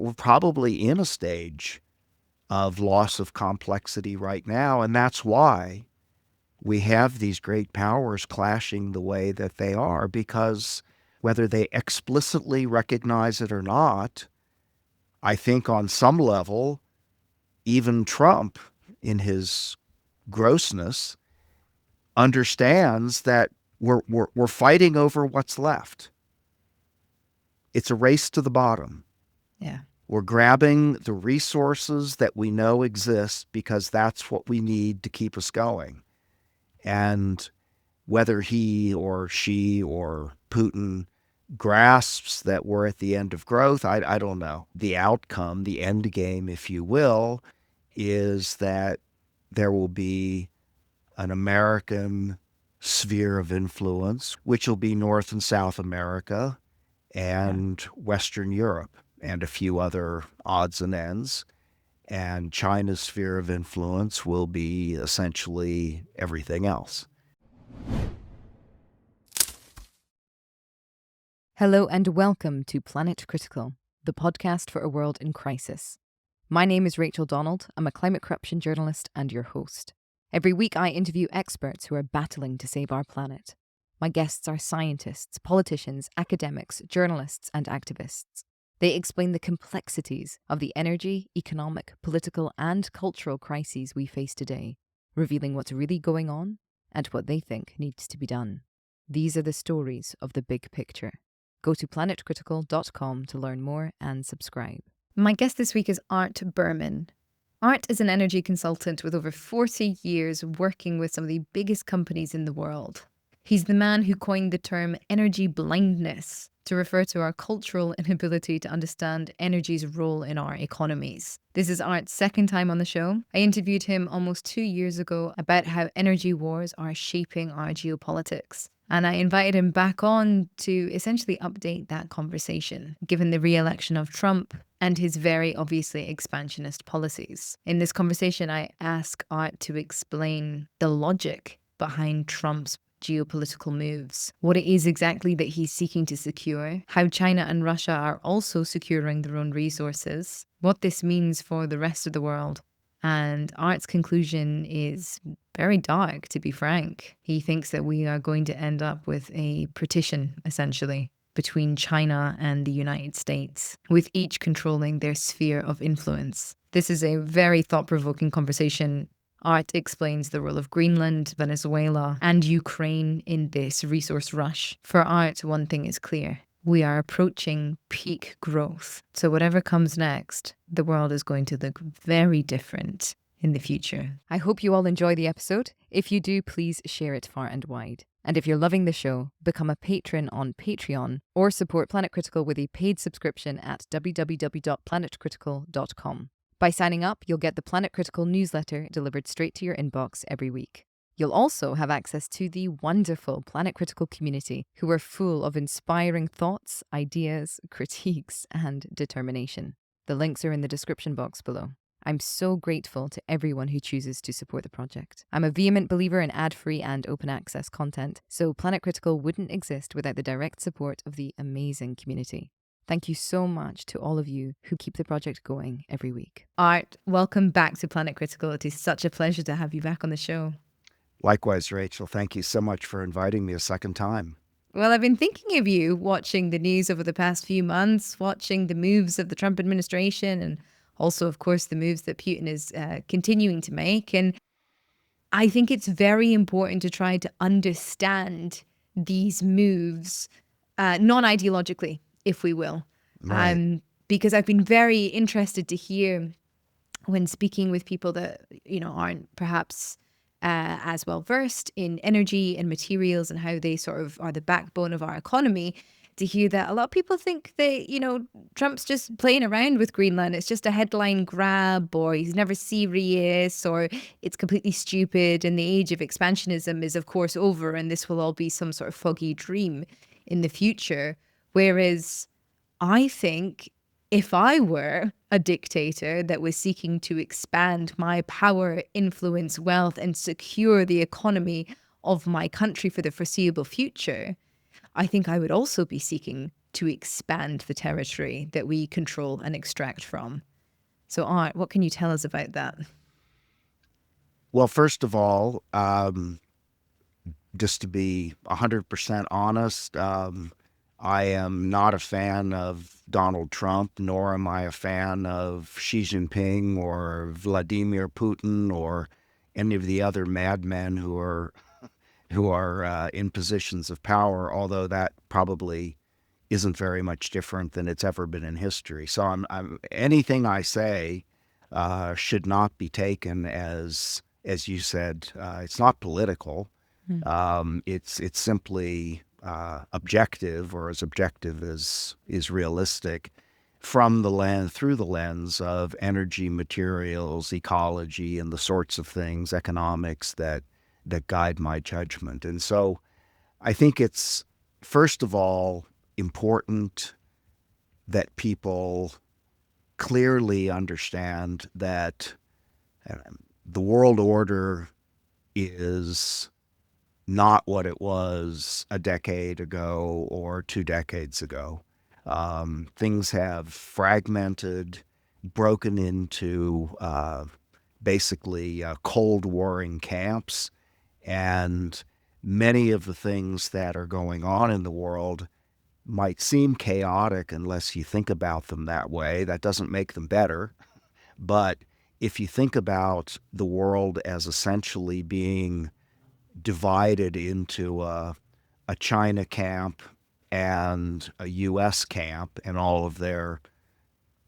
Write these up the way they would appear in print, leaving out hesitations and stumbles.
we're probably in a stage of loss of complexity right now, and that's why we have these great powers clashing the way that they are, because whether they explicitly recognize it or not, I think on some level, even Trump, in his grossness, understands that we're fighting over what's left. It's a race to the bottom. Yeah. We're grabbing the resources that we know exist because that's what we need to keep us going. And whether he or she or Putin grasps that we're at the end of growth, I don't know. The outcome, the end game, if you will, is that there will be an American sphere of influence, which will be North and South America and Western Europe and a few other odds and ends. And China's sphere of influence will be essentially everything else. Hello and welcome to Planet Critical, the podcast for a world in crisis. My name is Rachel Donald. I'm a climate corruption journalist and your host. Every week I interview experts who are battling to save our planet. My guests are scientists, politicians, academics, journalists, and activists. They explain the complexities of the energy, economic, political, and cultural crises we face today, revealing what's really going on and what they think needs to be done. These are the stories of the big picture. Go to planetcritical.com to learn more and subscribe. My guest this week is Art Berman. Art is an energy consultant with over 40 years working with some of the biggest companies in the world. He's the man who coined the term energy blindness to refer to our cultural inability to understand energy's role in our economies. This is Art's second time on the show. I interviewed him almost 2 years ago about how energy wars are shaping our geopolitics. And I invited him back on to essentially update that conversation, given the re-election of Trump and his very obviously expansionist policies. In this conversation, I ask Art to explain the logic behind Trump's geopolitical moves, what it is exactly that he's seeking to secure, how China and Russia are also securing their own resources, what this means for the rest of the world. And Art's conclusion is very dark, to be frank. He thinks that we are going to end up with a partition, essentially, between China and the United States, with each controlling their sphere of influence. This is a very thought-provoking conversation. Art explains the role of Greenland, Venezuela, and Ukraine in this resource rush. For Art, one thing is clear. We are approaching peak growth. So whatever comes next, the world is going to look very different in the future. I hope you all enjoy the episode. If you do, please share it far and wide. And if you're loving the show, become a patron on Patreon or support Planet Critical with a paid subscription at www.planetcritical.com. By signing up, you'll get the Planet Critical newsletter delivered straight to your inbox every week. You'll also have access to the wonderful Planet Critical community, who are full of inspiring thoughts, ideas, critiques, and determination. The links are in the description box below. I'm so grateful to everyone who chooses to support the project. I'm a vehement believer in ad-free and open access content, so Planet Critical wouldn't exist without the direct support of the amazing community. Thank you so much to all of you who keep the project going every week. Art, welcome back to Planet Critical. It is such a pleasure to have you back on the show. Likewise, Rachel, thank you so much for inviting me a second time. Well, I've been thinking of you watching the news over the past few months, watching the moves of the Trump administration, and also, of course, the moves that Putin is continuing to make. And I think it's very important to try to understand these moves non-ideologically, if we will. Right. Because I've been very interested to hear when speaking with people that, aren't perhaps as well versed in energy and materials and how they sort of are the backbone of our economy, to hear that a lot of people think that, Trump's just playing around with Greenland. It's just a headline grab, or he's never serious, or it's completely stupid. And the age of expansionism is, of course, over, and this will all be some sort of foggy dream in the future. Whereas I think if I were a dictator that was seeking to expand my power, influence, wealth, and secure the economy of my country for the foreseeable future, I think I would also be seeking to expand the territory that we control and extract from. So, Art, what can you tell us about that? Well, first of all, just to be 100% honest, I am not a fan of Donald Trump, nor am I a fan of Xi Jinping or Vladimir Putin or any of the other madmen who are in positions of power. Although that probably isn't very much different than it's ever been in history. So anything I say should not be taken as you said, it's not political. It's simply objective, or as objective as is realistic, from the lens through the lens of energy, materials, ecology, and the sorts of things, economics that guide my judgment. And so, I think it's first of all important that people clearly understand that the world order is not what it was a decade ago or 2 decades ago. Things have fragmented, broken into basically Cold Warring camps, and many of the things that are going on in the world might seem chaotic unless you think about them that way. That doesn't make them better. But if you think about the world as essentially being divided into a China camp and a U.S. camp and all of their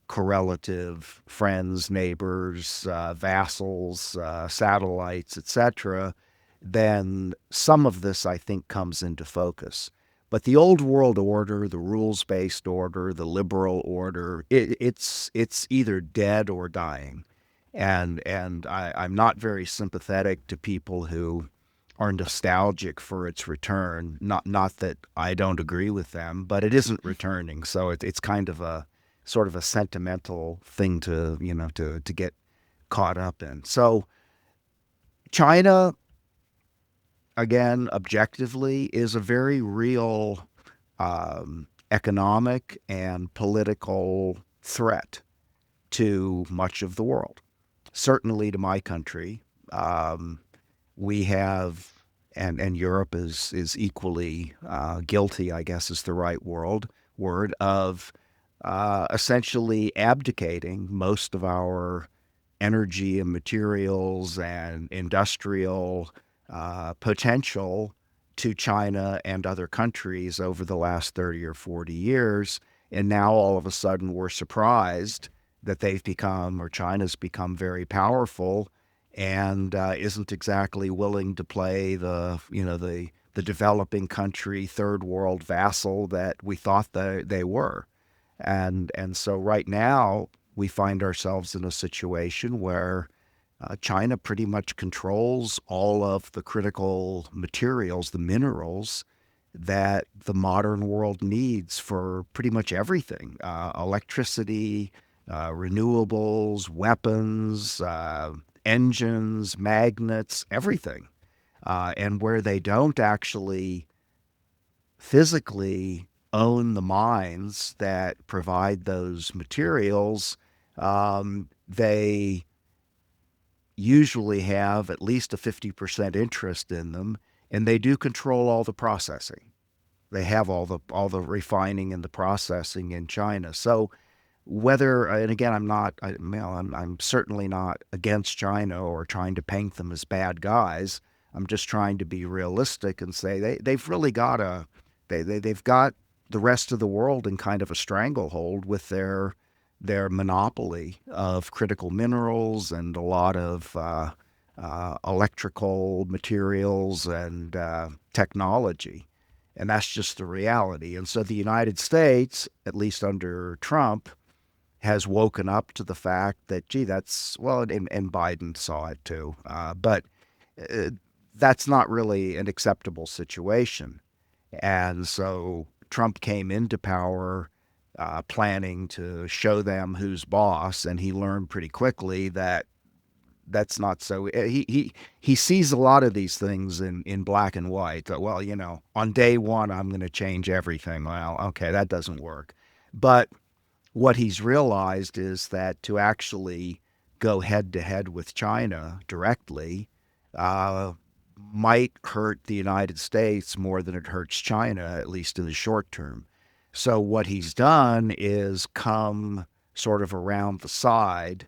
correlative friends, neighbors, vassals, satellites, etc., then some of this, I think, comes into focus. But the old world order, the rules-based order, the liberal order, it's either dead or dying. And I'm not very sympathetic to people who are nostalgic for its return. Not that I don't agree with them, but it isn't returning. So it's kind of a sort of a sentimental thing to get caught up in. So China, again, objectively, is a very real economic and political threat to much of the world. Certainly to my country, we have, and Europe is equally guilty, I guess is the right word of essentially abdicating most of our energy and materials and industrial potential to China and other countries over the last 30 or 40 years. And now all of a sudden we're surprised that they've become, or China's become, very powerful and isn't exactly willing to play the developing country, third world vassal that we thought they were. And so right now we find ourselves in a situation where China pretty much controls all of the critical materials, the minerals that the modern world needs for pretty much everything: electricity, renewables, weapons, engines, magnets, everything. And where they don't actually physically own the mines that provide those materials, they usually have at least a 50% interest in them, and they do control all the processing. They have all the refining and the processing in China. So whether, and again, I'm certainly not against China or trying to paint them as bad guys. I'm just trying to be realistic and say they've really got they've got the rest of the world in kind of a stranglehold with their monopoly of critical minerals and a lot of electrical materials and technology. And that's just the reality. And so the United States, at least under Trump, has woken up to the fact that, gee, and Biden saw it too, but that's not really an acceptable situation. And so Trump came into power planning to show them who's boss, and he learned pretty quickly that that's not so. He sees a lot of these things in black and white. That, well, on day one I'm going to change everything. Well, okay, that doesn't work. But what he's realized is that to actually go head to head with China directly uh, might hurt the United States more than it hurts China, at least in the short term. So what he's done is come sort of around the side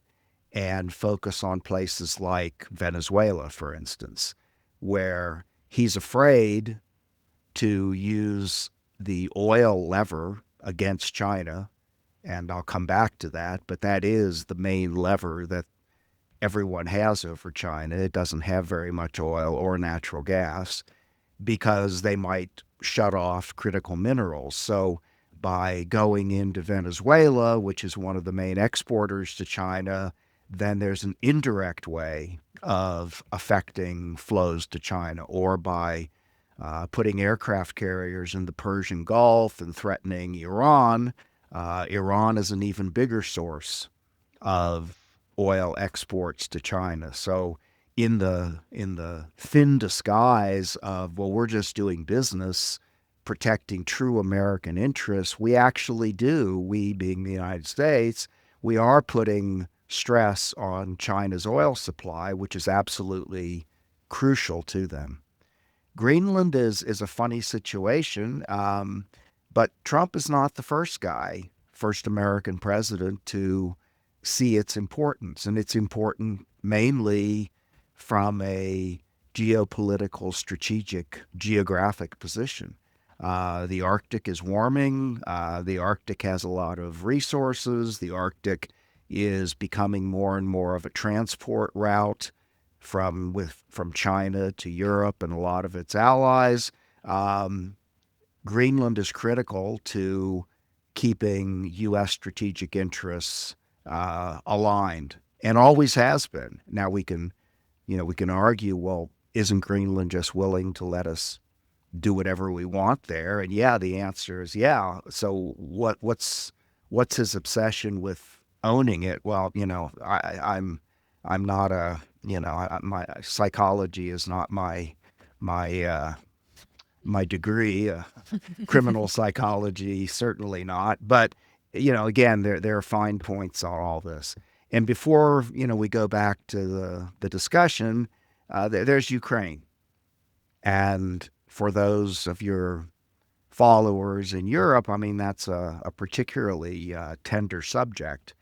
and focus on places like Venezuela, for instance, where he's afraid to use the oil lever against China. And I'll come back to that, but that is the main lever that everyone has over China. It doesn't have very much oil or natural gas because they might shut off critical minerals. So by going into Venezuela, which is one of the main exporters to China, then there's an indirect way of affecting flows to China, or by putting aircraft carriers in the Persian Gulf and threatening Iran. Iran is an even bigger source of oil exports to China. So in the thin disguise of, well, we're just doing business, protecting true American interests, we actually do, we being the United States, we are putting stress on China's oil supply, which is absolutely crucial to them. Greenland is a funny situation, but Trump is not the first American president to see its importance. And it's important mainly from a geopolitical, strategic, geographic position. The Arctic is warming. The Arctic has a lot of resources. The Arctic is becoming more and more of a transport route from China to Europe and a lot of its allies. Um, Greenland is critical to keeping U.S. strategic interests aligned, and always has been. Now we can argue, well, isn't Greenland just willing to let us do whatever we want there? And yeah, the answer is yeah. So what's his obsession with owning it? Well, I'm not a my psychology is not my my degree. Criminal psychology certainly not. But again, there are fine points on all this. And before we go back to the discussion, there's Ukraine. And for those of your followers in Europe, I mean, that's a particularly tender subject.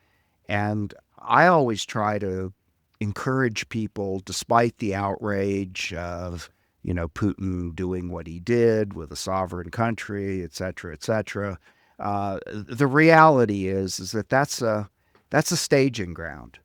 And I always try to encourage people, despite the outrage of, Putin doing what he did with a sovereign country, et cetera, et cetera. The reality is that that's a staging ground.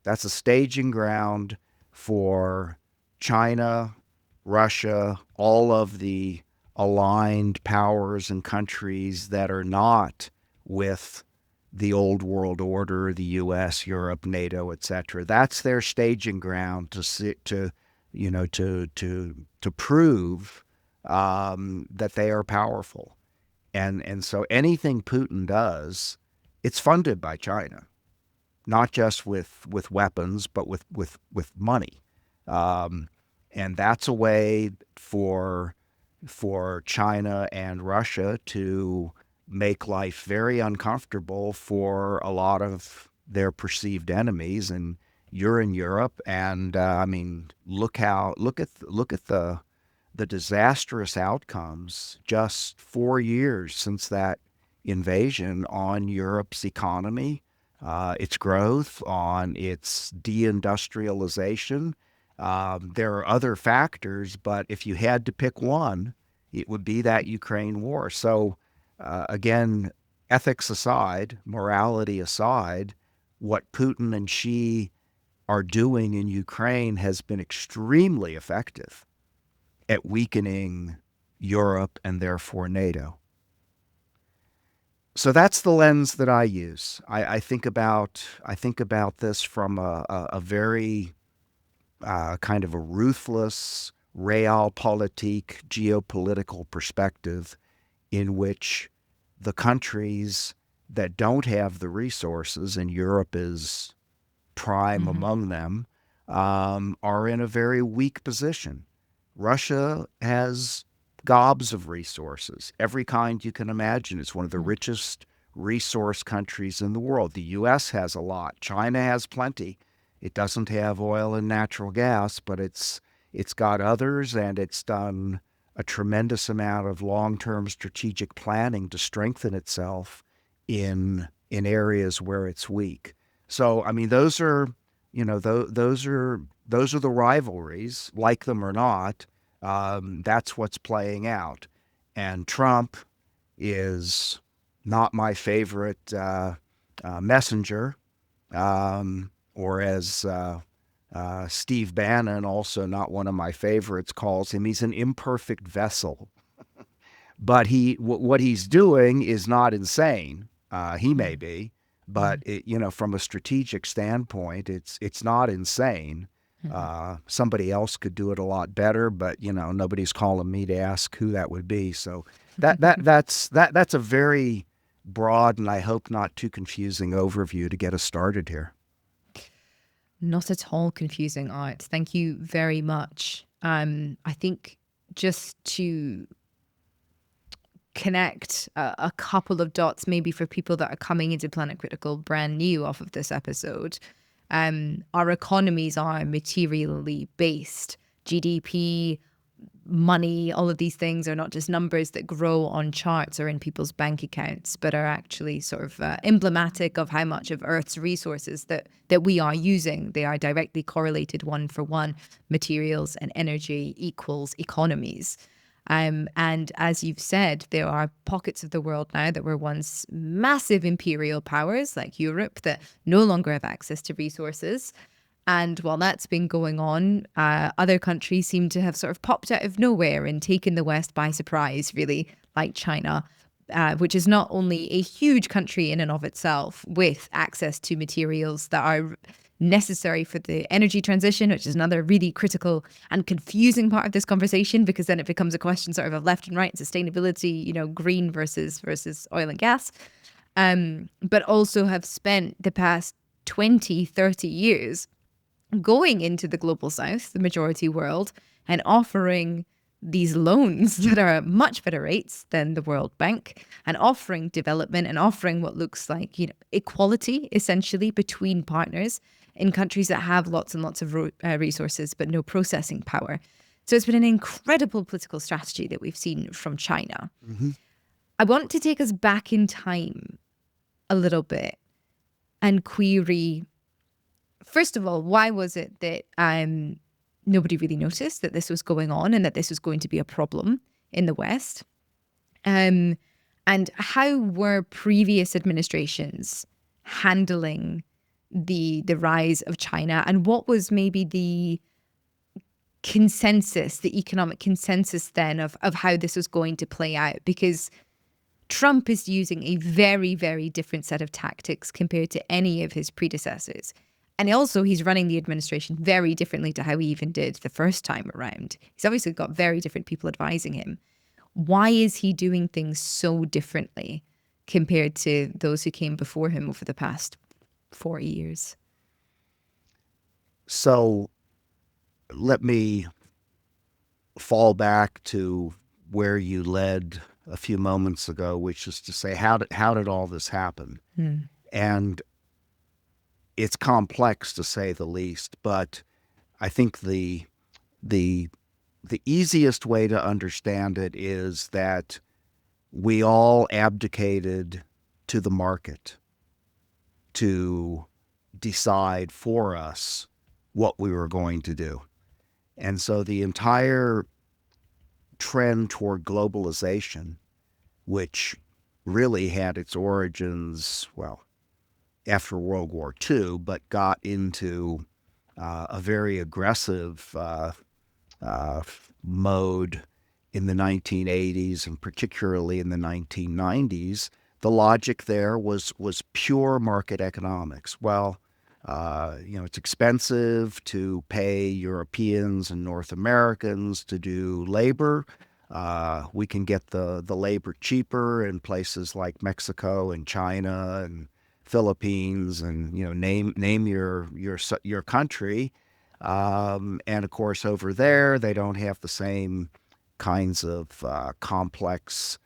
That's a staging ground for China, Russia, all of the aligned powers and countries that are not with the old world order, the U.S., Europe, NATO, etc. That's their staging ground to prove that they are powerful, and so anything Putin does, it's funded by China, not just with weapons, but with money, and that's a way for China and Russia to make life very uncomfortable for a lot of their perceived enemies. And you're in Europe, and I mean, look at the disastrous outcomes just 4 years since that invasion on Europe's economy, its growth, on its deindustrialization. There are other factors, but if you had to pick one, it would be that Ukraine war. So, again, ethics aside, morality aside, what Putin and Xi are doing in Ukraine has been extremely effective at weakening Europe and therefore NATO. So that's the lens that I use. I think about this from a very kind of a ruthless, realpolitik, geopolitical perspective, in which the countries that don't have the resources, and Europe is prime among them, are in a very weak position. Russia has gobs of resources, every kind you can imagine. It's one of the richest resource countries in the world. The U.S. has a lot. China has plenty. It doesn't have oil and natural gas, but it's got others, and it's done a tremendous amount of long-term strategic planning to strengthen itself in areas where it's weak. So, I mean, those are, those are the rivalries, like them or not. That's what's playing out. And Trump is not my favorite messenger, or as Steve Bannon, also not one of my favorites, calls him. He's an imperfect vessel. But what he's doing is not insane. He may be, but from a strategic standpoint, it's not insane. Somebody else could do it a lot better, but nobody's calling me to ask who that would be. So that's a very broad and I hope not too confusing overview to get us started here. Not at all confusing, Art. Thank you very much. I think just to connect a couple of dots, maybe for people that are coming into Planet Critical brand new off of this episode, our economies are materially based. GDP, money, all of these things are not just numbers that grow on charts or in people's bank accounts, but are actually sort of emblematic of how much of Earth's resources that we are using. They are directly correlated one for one. Materials and energy equals economies. And as you've said, there are pockets of the world now that were once massive imperial powers like Europe that no longer have access to resources. And while that's been going on, other countries seem to have sort of popped out of nowhere and taken the West by surprise, really, like China, which is not only a huge country in and of itself with access to materials that are necessary for the energy transition, which is another really critical and confusing part of this conversation, because then it becomes a question sort of left and right, sustainability, green versus oil and gas, but also have spent the past 20, 30 years going into the global south, the majority world, and offering these loans that are at much better rates than the World Bank, and offering development and offering what looks like, equality essentially between partners in countries that have lots and lots of resources, but no processing power. So it's been an incredible political strategy that we've seen from China. Mm-hmm. I want to take us back in time a little bit and query, first of all, why was it that nobody really noticed that this was going on and that this was going to be a problem in the West? And how were previous administrations handling the rise of China? And what was maybe the consensus, the economic consensus then of how this was going to play out? Because Trump is using a very, very different set of tactics compared to any of his predecessors. And also, he's running the administration very differently to how he even did the first time around. He's obviously got very different people advising him. Why is he doing things so differently compared to those who came before him over the past 4 years? So let me fall back to where you led a few moments ago, which is to say, how did all this happen? And it's complex to say the least, but I think the easiest way to understand it is that we all abdicated to the market to decide for us what we were going to do. And so the entire trend toward globalization, which really had its origins, well, after World War II, but got into a very aggressive mode in the 1980s and particularly in the 1990s, the logic there was pure market economics. Well, it's expensive to pay Europeans and North Americans to do labor. We can get the labor cheaper in places like Mexico and China and Philippines, and name your country. And of course, over there, they don't have the same kinds of complex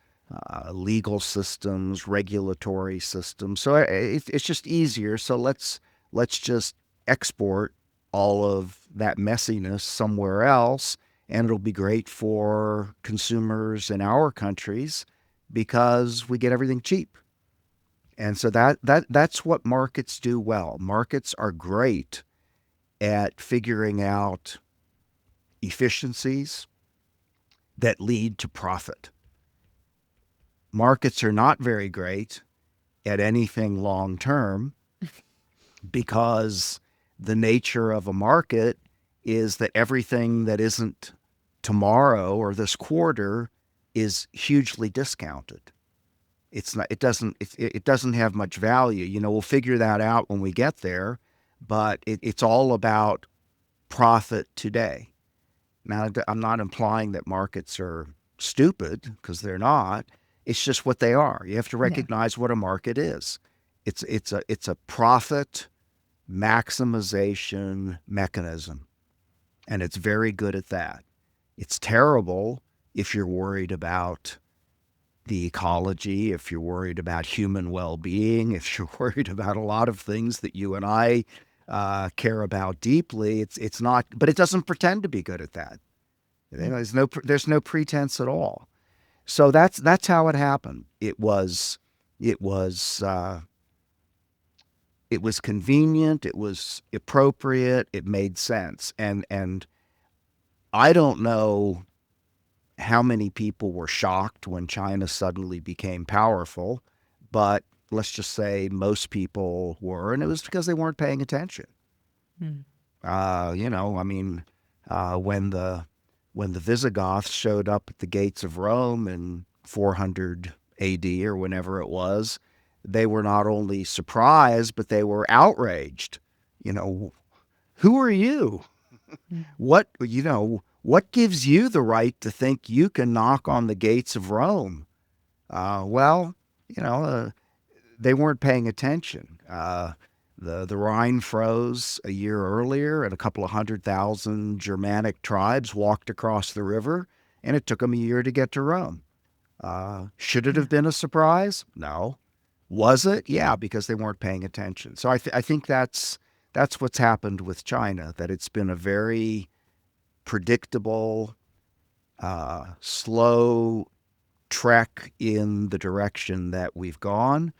legal systems, regulatory systems. So it's just easier. So let's just export all of that messiness somewhere else, and it'll be great for consumers in our countries because we get everything cheap. And so that's what markets do well. Markets are great at figuring out efficiencies that lead to profit. Markets are not very great at anything long term because the nature of a market is that everything that isn't tomorrow or this quarter is hugely discounted. It's not. It doesn't have much value. We'll figure that out when we get there, but it's all about profit today. Now, I'm not implying that markets are stupid because they're not. It's just what they are. You have to recognize what a market is. It's a profit maximization mechanism, and it's very good at that. It's terrible if you're worried about the ecology, if you're worried about human well-being, if you're worried about a lot of things that you and I care about deeply. It's not, but it doesn't pretend to be good at that. There's no pretense at all. So that's how it happened. It was convenient. It was appropriate. It made sense. And I don't know how many people were shocked when China suddenly became powerful, but let's just say most people were, and it was because they weren't paying attention. Mm. I mean, when the Visigoths showed up at the gates of Rome in 400 A.D. or whenever it was, they were not only surprised, but they were outraged. Who are you? What gives you the right to think you can knock on the gates of Rome? Well, they weren't paying attention. The Rhine froze a year earlier, and a couple of 100,000 Germanic tribes walked across the river, and it took them a year to get to Rome. Should it have been a surprise? No. Was it? Yeah, because they weren't paying attention. So I think that's what's happened with China, that it's been a very predictable, slow trek in the direction that we've gone.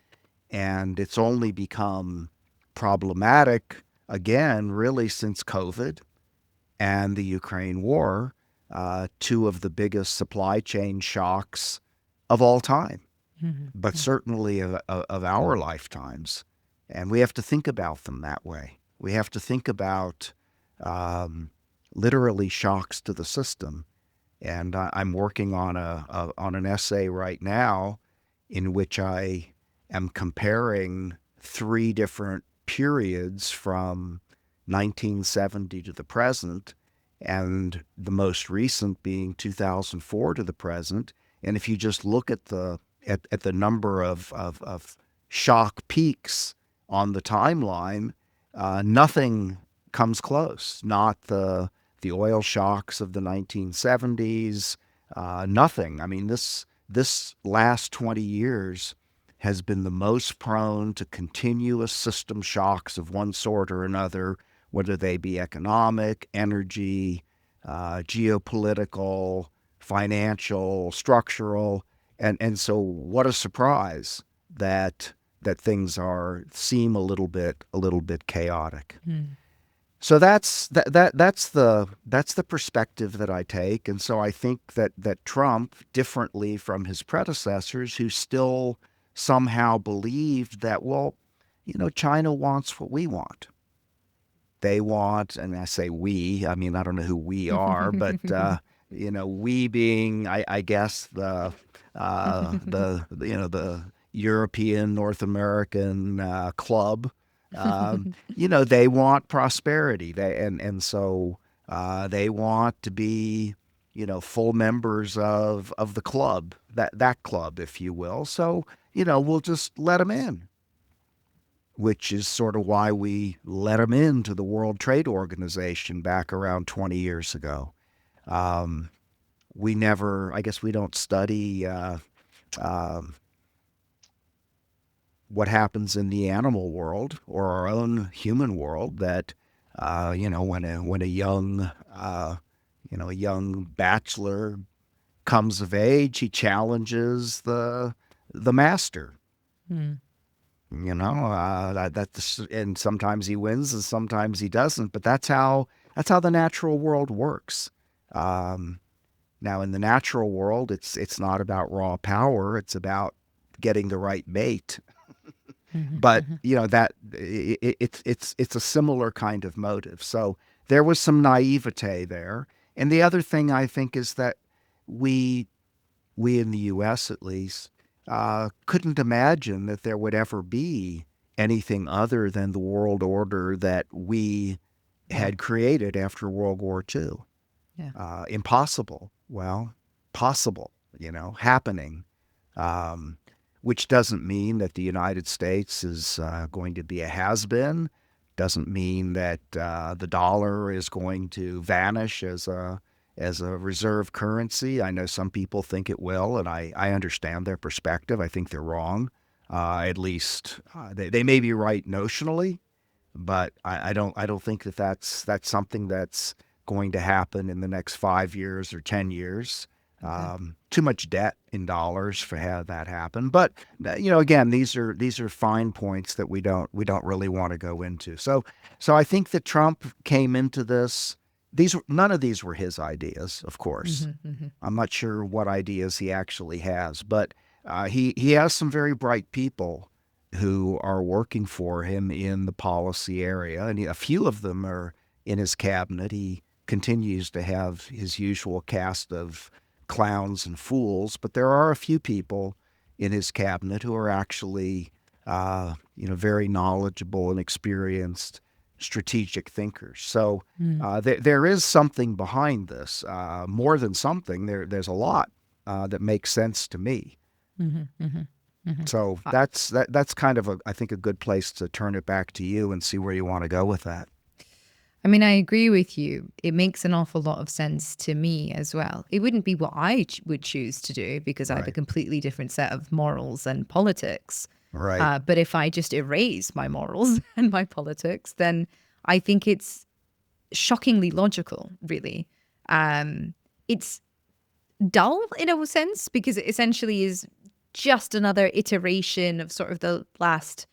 And it's only become problematic again, really, since COVID and the Ukraine war, two of the biggest supply chain shocks of all time, but certainly of our lifetimes. And we have to think about them that way. We have to think about literally shocks to the system. And I'm working on an essay right now in which I am comparing three different periods from 1970 to the present, and the most recent being 2004 to the present. And if you just look at the number of shock peaks on the timeline, nothing comes close. Not the oil shocks of the 1970s, nothing. I mean, this last 20 years has been the most prone to continuous system shocks of one sort or another, whether they be economic, energy, geopolitical, financial, structural. And so what a surprise that things seem a little bit chaotic. So that's the perspective that I take. And so I think that Trump, differently from his predecessors who still somehow believed that, well, China wants what we want. They want, and I say we, I mean, I don't know who we are, but we being, I guess, the European, North American club. They want prosperity. So they want to be, full members of the club, that club, if you will. So, we'll just let them in. which is sort of why we let him into the World Trade Organization back around 20 years ago. We never, I guess we don't study what happens in the animal world or our own human world. That when a young a young bachelor comes of age, he challenges the master. Mm. And sometimes he wins and sometimes he doesn't. But that's how the natural world works. Now, in the natural world, it's not about raw power; it's about getting the right mate. Mm-hmm, But mm-hmm. it's a similar kind of motive. So there was some naivete there. And the other thing I think is that we in the U.S. at least couldn't imagine that there would ever be anything other than the world order that we Yeah. had created after World War II. Yeah. Impossible. Well, possible, happening. Um, which doesn't mean that the United States is going to be a has-been. Doesn't mean that the dollar is going to vanish as a reserve currency. I know some people think it will, and I understand their perspective. I think they're wrong. At least they may be right notionally, but I don't think that that's something that's going to happen in the next 5 years or 10 years. Okay. Too much debt in dollars for have that happen. But again, these are fine points that we don't really want to go into. So I think that Trump came into this. None of these were his ideas, of course. Mm-hmm, mm-hmm. I'm not sure what ideas he actually has, but he has some very bright people who are working for him in the policy area, and a few of them are in his cabinet. He continues to have his usual cast of clowns and fools, but there are a few people in his cabinet who are actually, very knowledgeable and experienced strategic thinkers. So there is something behind this, more than something. There's a lot that makes sense to me. Mm-hmm, mm-hmm, mm-hmm. So that's kind of I think a good place to turn it back to you and see where you want to go with that. I mean, I agree with you. It makes an awful lot of sense to me as well. It wouldn't be what I would choose to do because I have a Right. completely different set of morals and politics. Right. But if I just erase my morals and my politics, then I think it's shockingly logical, really. It's dull in a sense because it essentially is just another iteration of sort of the last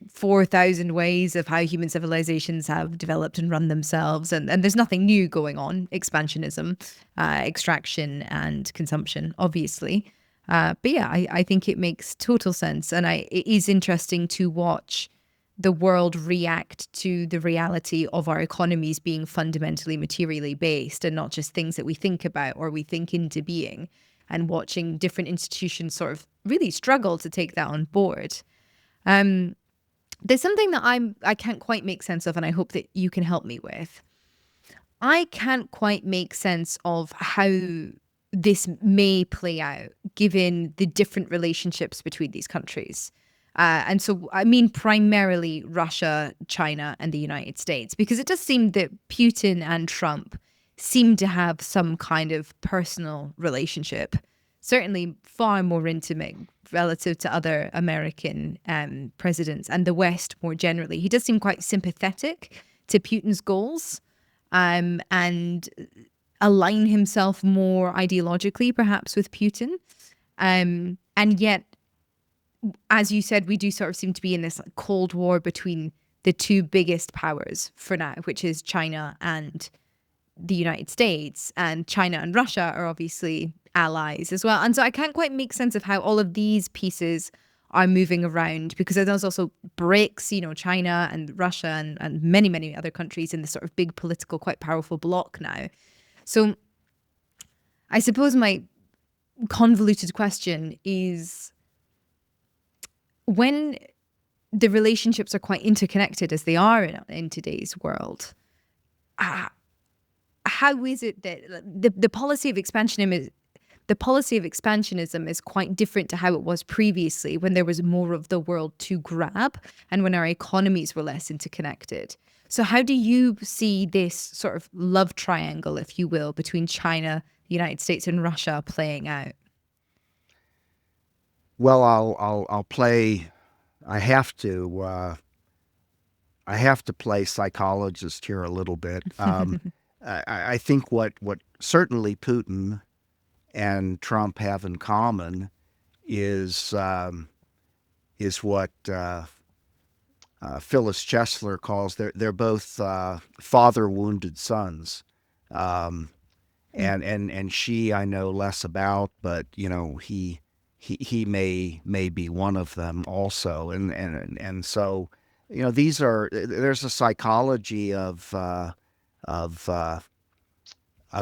4,000 ways of how human civilizations have developed and run themselves. And there's nothing new going on. Expansionism, extraction and consumption, obviously. But yeah, I think it makes total sense. And it is interesting to watch the world react to the reality of our economies being fundamentally materially based and not just things that we think about or we think into being, and watching different institutions sort of really struggle to take that on board. There's something that I can't quite make sense of, and I hope that you can help me with. I can't quite make sense of how this may play out given the different relationships between these countries. And so, I mean, primarily Russia, China, and the United States, because it does seem that Putin and Trump seem to have some kind of personal relationship, certainly far more intimate relative to other American presidents and the West more generally. He does seem quite sympathetic to Putin's goals and align himself more ideologically, perhaps, with Putin. And yet, as you said, we do sort of seem to be in this Cold War between the two biggest powers for now, which is China and the United States. And China and Russia are obviously allies as well. And so I can't quite make sense of how all of these pieces are moving around, because there's also BRICS, China and Russia and many, many other countries in this sort of big political, quite powerful bloc now. So I suppose my convoluted question is, when the relationships are quite interconnected as they are in today's world, how is it that the policy of expansionism the policy of expansionism is quite different to how it was previously, when there was more of the world to grab and when our economies were less interconnected. So how do you see this sort of love triangle, if you will, between China, the United States, and Russia playing out? Well, I'll play. I have to. I have to play psychologist here a little bit. I think what certainly Putin and Trump have in common is what Phyllis Chesler calls they're both father wounded sons. Um, and she I know less about, but he may be one of them also, and so there's a psychology of uh, of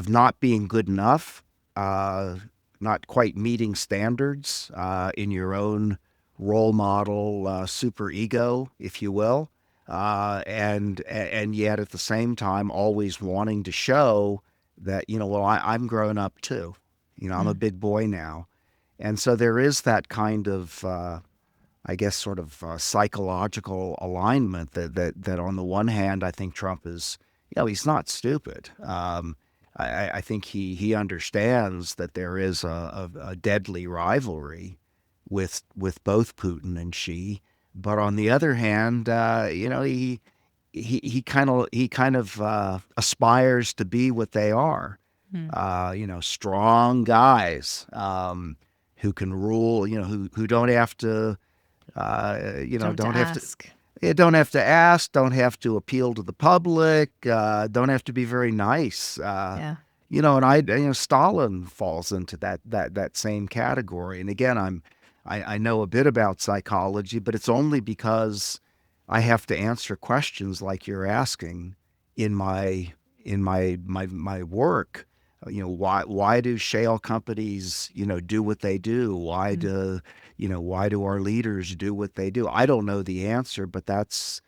not being good enough, not quite meeting standards in your own role model super ego, if you will, and yet at the same time always wanting to show that well I'm grown up too, I'm a Mm. big boy now, and so there is that kind of I guess sort of psychological alignment that on the one hand I think Trump is, he's not stupid. I think he understands that there is a deadly rivalry with both Putin and Xi, but on the other hand, he kind of aspires to be what they are, Mm. strong guys who can rule, who don't have to, Don't to ask. don't have to ask, don't have to appeal to the public, don't have to be very nice. Yeah. And Stalin falls into that same category. And again, I know a bit about psychology, but it's only because I have to answer questions like you're asking in my work. Why do shale companies do what they do? Why do our leaders do what they do? I don't know the answer, but that's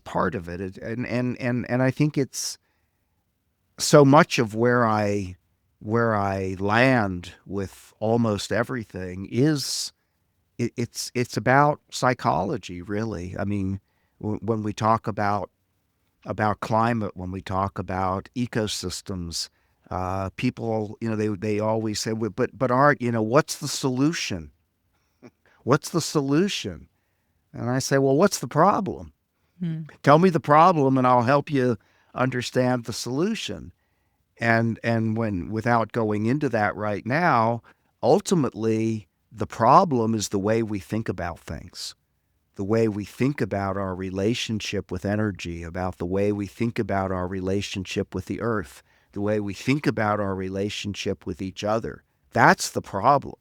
part of it. And I think it's so much of where I land with almost everything is it's about psychology, really. I mean, when we talk about climate, when we talk about ecosystems, people, they always say, "Well, but Art, what's the solution? What's the solution?" And I say, well, what's the problem? Mm. Tell me the problem, and I'll help you understand the solution. And when without going into that right now, ultimately the problem is the way we think about things, the way we think about our relationship with energy, about the way we think about our relationship with the earth, the way we think about our relationship with each other. That's the problem.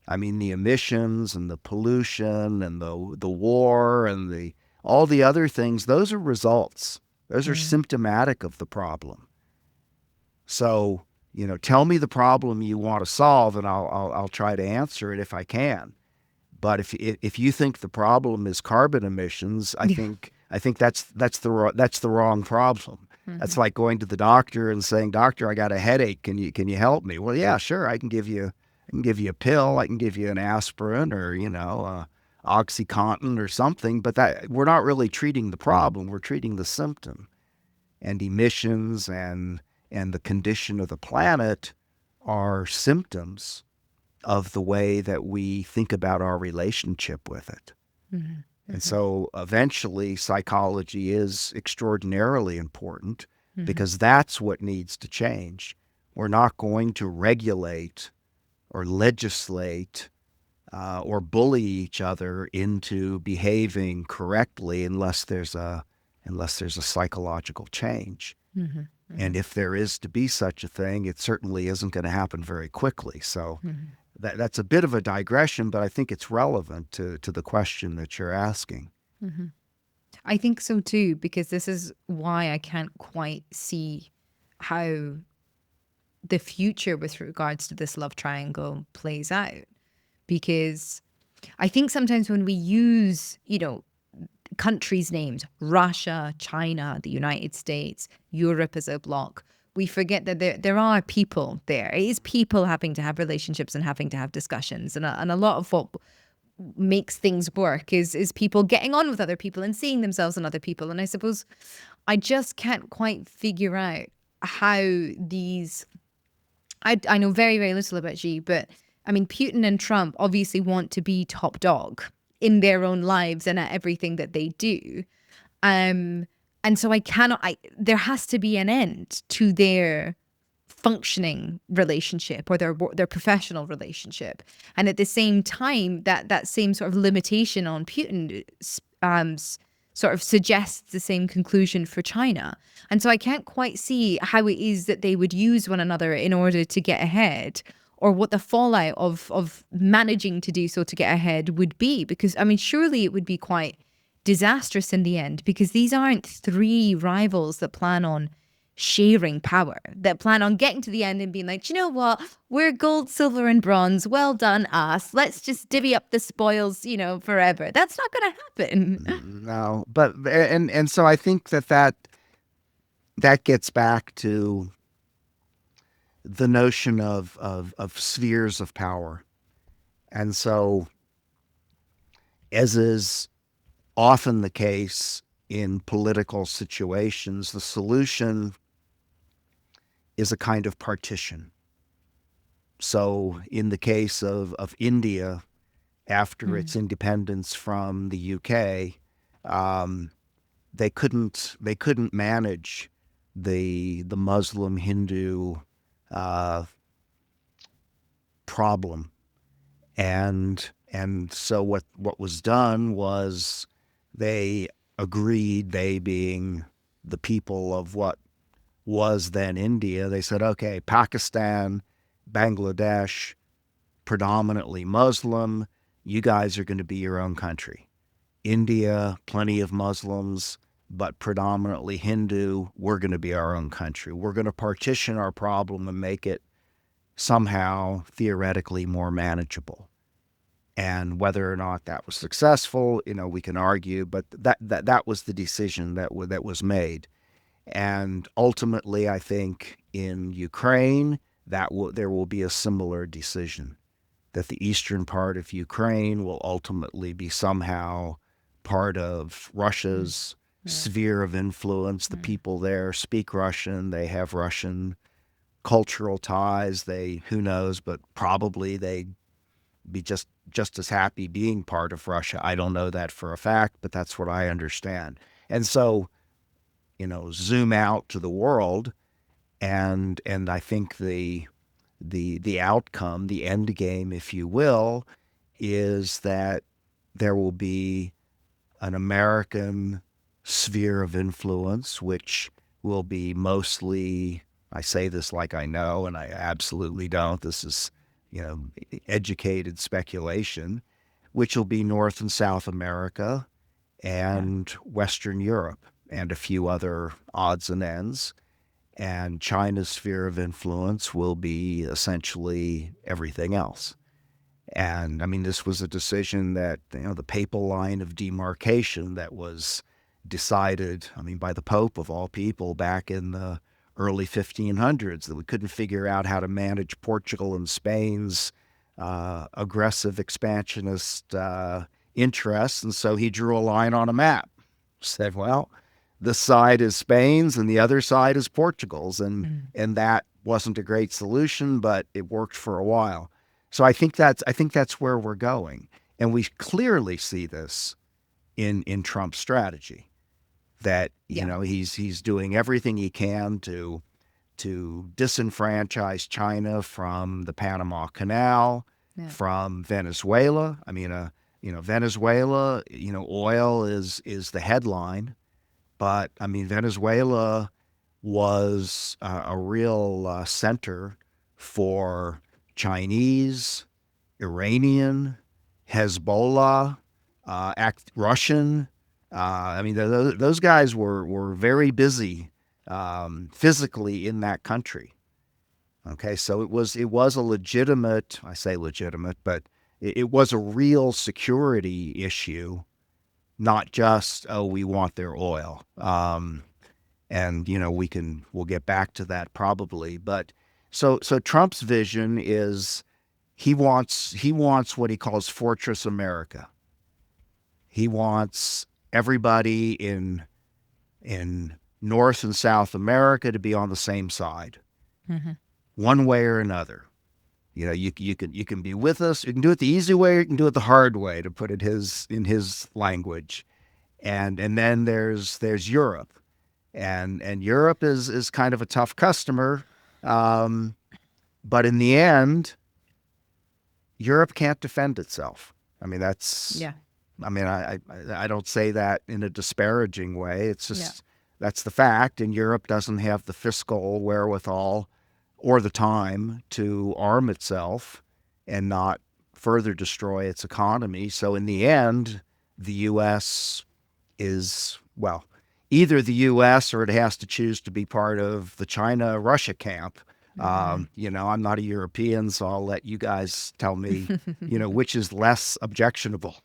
I mean, the emissions and the pollution and the war and the all the other things, those are results. Those are Mm. symptomatic of the problem. So, tell me the problem you want to solve, and I'll try to answer it if I can. But if you think the problem is carbon emissions, I Yeah. think that's the wrong problem. That's Mhm. like going to the doctor and saying, "Doctor, I got a headache. Can you help me?" Well, yeah, sure. I can give you a pill. I can give you an aspirin or OxyContin or something. But that we're not really treating the problem. We're treating the symptom. And emissions and the condition of the planet are symptoms of the way that we think about our relationship with it. Mhm. And Mhm. so eventually psychology is extraordinarily important Mhm. because that's what needs to change. We're not going to regulate or legislate or bully each other into behaving correctly unless there's a psychological change. Mhm. And Mhm. if there is to be such a thing, it certainly isn't going to happen very quickly. So Mhm. that's a bit of a digression, but I think it's relevant to the question that you're asking. Mhm. I think so too, because this is why I can't quite see how the future with regards to this love triangle plays out. Because I think sometimes when we use, countries' names, Russia, China, the United States, Europe as a bloc, we forget that there are people there. It is people having to have relationships and having to have discussions, and a lot of what makes things work is people getting on with other people and seeing themselves in other people. And I suppose I just can't quite figure out how these. I know very, very little about Xi, but I mean, Putin and Trump obviously want to be top dog in their own lives and at everything that they do. And so there has to be an end to their functioning relationship or their professional relationship. And at the same time, that same sort of limitation on Putin sort of suggests the same conclusion for China. And so I can't quite see how it is that they would use one another in order to get ahead, or what the fallout of managing to do so to get ahead would be. Because, I mean, surely it would be quite disastrous in the end, because these aren't three rivals that plan on sharing power, that plan on getting to the end and being like, you know what, we're gold, silver, and bronze. Well done, us. Let's just divvy up the spoils, forever. That's not going to happen. No, but and so I think that gets back to the notion of spheres of power. And so, as is often the case in political situations, the solution is a kind of partition. So in the case of India, after its independence from the UK, they couldn't manage the Muslim Hindu problem, and so what was done was they agreed, they being the people of what was then India, they said, okay, Pakistan, Bangladesh, predominantly Muslim, you guys are going to be your own country. India, plenty of Muslims, but predominantly Hindu, we're going to be our own country. We're going to partition our problem and make it somehow theoretically more manageable. And whether or not that was successful, we can argue, but that was the decision that was made. And ultimately, I think in Ukraine, there will be a similar decision, that the eastern part of Ukraine will ultimately be somehow part of Russia's sphere of influence. The people there speak Russian, they have Russian cultural ties. Who knows, but probably they be just as happy being part of Russia. I don't know that for a fact, but that's what I understand. And so, zoom out to the world, and I think the outcome, the end game, if you will, is that there will be an American sphere of influence, which will be mostly, I say this like I know, and I absolutely don't. This is, educated speculation, which will be North and South America and Western Europe and a few other odds and ends. And China's sphere of influence will be essentially everything else. And I mean, this was a decision that, the papal line of demarcation that was decided, by the Pope of all people back in the early 1500s, that we couldn't figure out how to manage Portugal and Spain's aggressive expansionist interests. And so he drew a line on a map, said, well, this side is Spain's and the other side is Portugal's. And that wasn't a great solution, but it worked for a while. So I think that's where we're going. And we clearly see this in Trump's strategy, that, he's doing everything he can to disenfranchise China from the Panama Canal, from Venezuela. I mean, Venezuela, oil is the headline, but I mean, Venezuela was a real center for Chinese, Iranian, Hezbollah, Russian. I mean, those guys were very busy physically in that country. Okay, so it was a legitimate, I say legitimate, but it was a real security issue, not just, oh, we want their oil. And we'll get back to that probably. But so Trump's vision is he wants what he calls Fortress America. He wants everybody in North and South America to be on the same side, one way or another. You can be with us. You can do it the easy way. Or you can do it the hard way, to put it in his language. And then there's Europe, and Europe is kind of a tough customer, but in the end, Europe can't defend itself. I mean, Yeah. I don't say that in a disparaging way. It's just that's the fact, and Europe doesn't have the fiscal wherewithal or the time to arm itself and not further destroy its economy. So in the end, the U.S. is, well, either the U.S. or it has to choose to be part of the China-Russia camp. I'm not a European, so I'll let you guys tell me, which is less objectionable.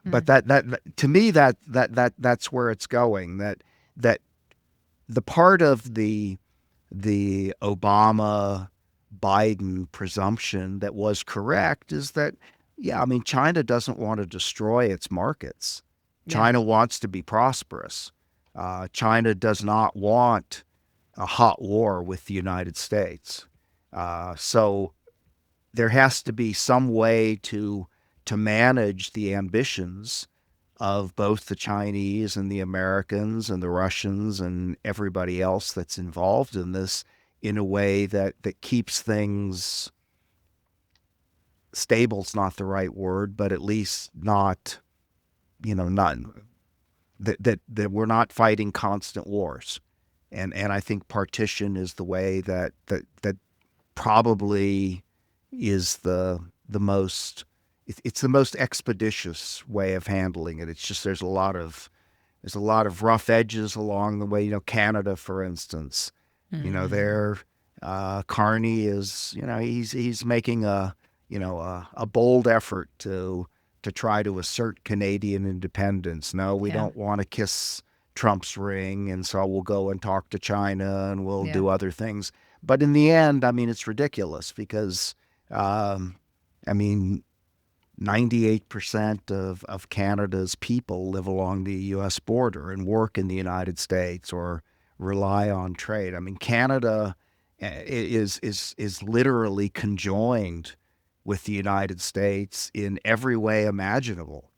But that to me, that's where it's going. That the part of the Obama Biden presumption that was correct is that, China doesn't want to destroy its markets. China wants to be prosperous. China does not want a hot war with the United States. So there has to be some way to manage the ambitions of both the Chinese and the Americans and the Russians and everybody else that's involved in this in a way that keeps things stable's not the right word, but at least not, not that we're not fighting constant wars. And I think partition is the way that probably is the most it's the most expeditious way of handling it. It's just there's a lot of rough edges along the way. Canada, for instance, there Carney is he's making a bold effort to try to assert Canadian independence. No, we don't want to kiss Trump's ring, and so we'll go and talk to China and we'll do other things. But in the end, it's ridiculous because 98% of Canada's people live along the U.S. border and work in the United States or rely on trade. Canada is literally conjoined with the United States in every way imaginable.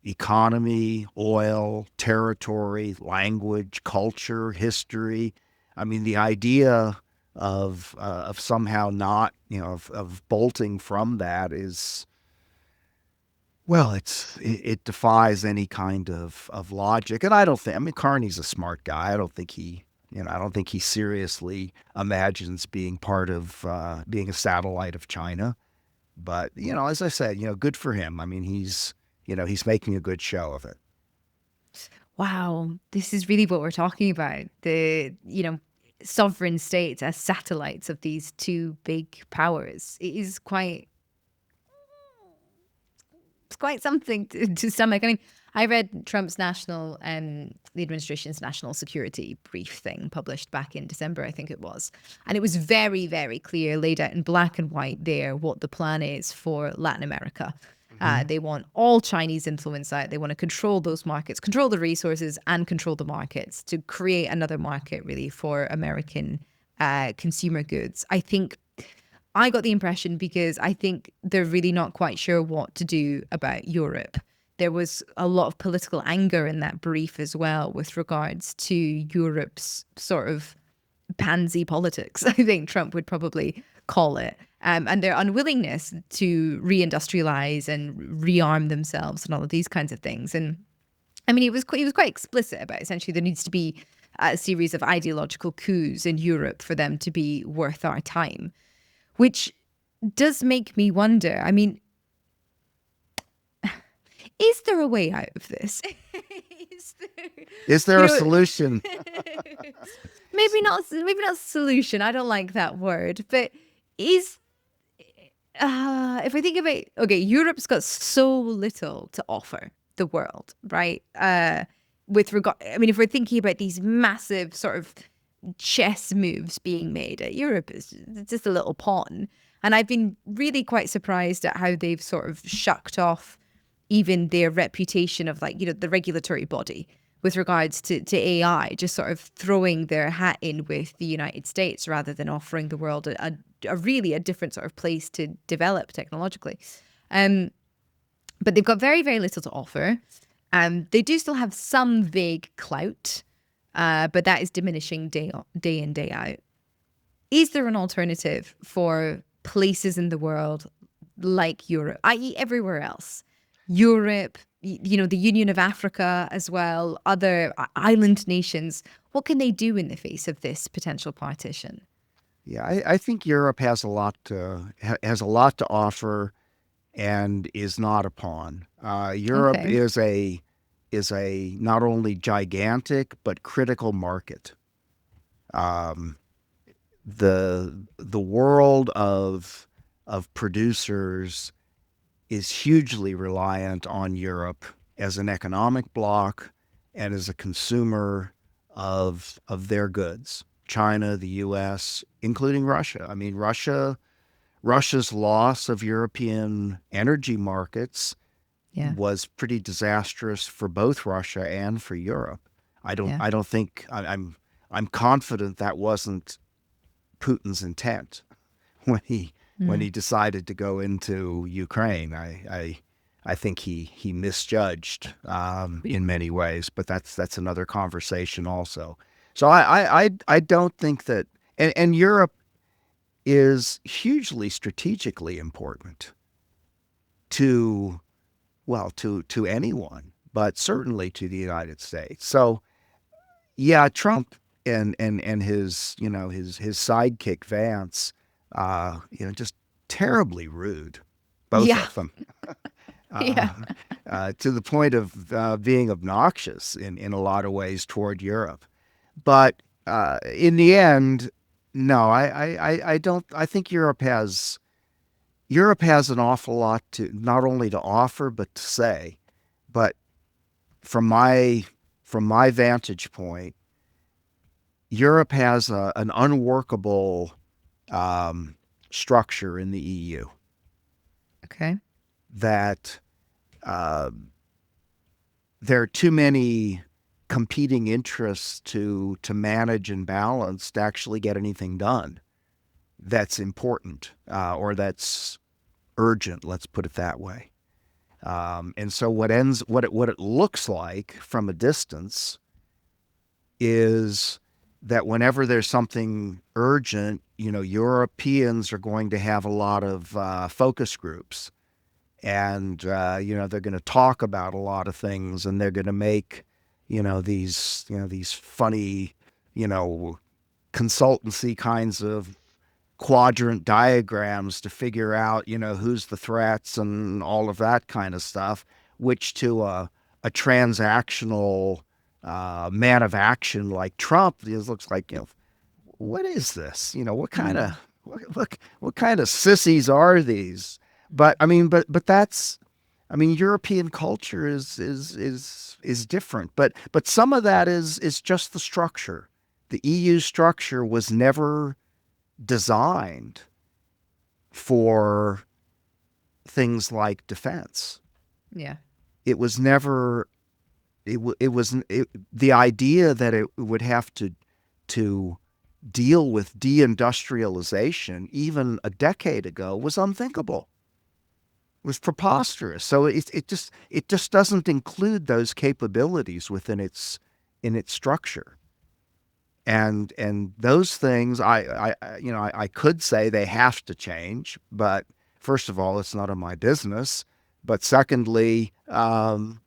Economy, oil, territory, language, culture, history. The idea of somehow not, of bolting from that is, well, it defies any kind of logic. And I don't think, Carney's a smart guy. I don't think he seriously imagines being part of, being a satellite of China. But, as I said, good for him. He's making a good show of it. Wow, this is really what we're talking about. The, sovereign states as satellites of these two big powers. It's quite something to stomach. I read Trump's the administration's national security brief thing published back in December, I think it was. And it was very, very clear, laid out in black and white there, what the plan is for Latin America. They want all Chinese influence out. They want to control those markets, control the resources and control the markets to create another market really for American consumer goods. I think I got the impression, because I think they're really not quite sure what to do about Europe. There was a lot of political anger in that brief as well with regards to Europe's sort of pansy politics, I think Trump would probably call it, and their unwillingness to reindustrialize and rearm themselves and all of these kinds of things. And he was quite explicit about essentially there needs to be a series of ideological coups in Europe for them to be worth our time, which does make me wonder. Is there a way out of this? Is there a solution? Maybe not a solution. I don't like that word. But if I think about, okay, Europe's got so little to offer the world, right? with regard, I mean, if we're thinking about these massive sort of chess moves being made, Europe is just a little pawn. And I've been really quite surprised at how they've sort of shucked off even their reputation of, like, the regulatory body with regards to AI, just sort of throwing their hat in with the United States rather than offering the world a really different sort of place to develop technologically. But they've got very, very little to offer. They do still have some vague clout, but that is diminishing day in, day out. Is there an alternative for places in the world like Europe, i.e. everywhere else? Europe, the Union of Africa as well, other island nations. What can they do in the face of this potential partition? Yeah, I think Europe has a lot to offer, and is not a pawn. Europe Okay. is a not only gigantic but critical market. Um, the world of producers is hugely reliant on Europe as an economic bloc and as a consumer of their goods. China, the U.S., including Russia. I mean, Russia's loss of European energy markets Yeah. was pretty disastrous for both Russia and for Europe. Yeah. I don't think I'm confident that wasn't Putin's intent when he decided to go into Ukraine. I think he misjudged in many ways, but that's another conversation also. So I don't think that, and Europe is hugely strategically important to, well, to anyone, but certainly to the United States. So yeah, Trump and his his sidekick Vance, just terribly rude, both Yeah. of them, Yeah. uh, to the point of being obnoxious in a lot of ways toward Europe. But in the end, no, I don't. I think Europe has an awful lot to not only to offer but to say. But from my vantage point, Europe has an unworkable structure in the EU Okay. that uh, there are too many competing interests to manage and balance to actually get anything done that's important or that's urgent. Let's put it that way. And so what it looks like from a distance is that whenever there's something urgent, Europeans are going to have a lot of focus groups, and they're going to talk about a lot of things, and they're going to make these funny consultancy kinds of quadrant diagrams to figure out who's the threats and all of that kind of stuff, which to a transactional man of action like Trump, this looks like, what is this? What kind of what kind of sissies are these? But I mean, but that's, I mean, European culture is different. But some of that is just the structure. The EU structure was never designed for things like defense. Yeah. It was never. The idea that it would have to deal with deindustrialization even a decade ago was unthinkable. It was preposterous. So it just doesn't include those capabilities within in its structure. And those things I could say they have to change, but first of all, it's none of my business. But secondly, I'm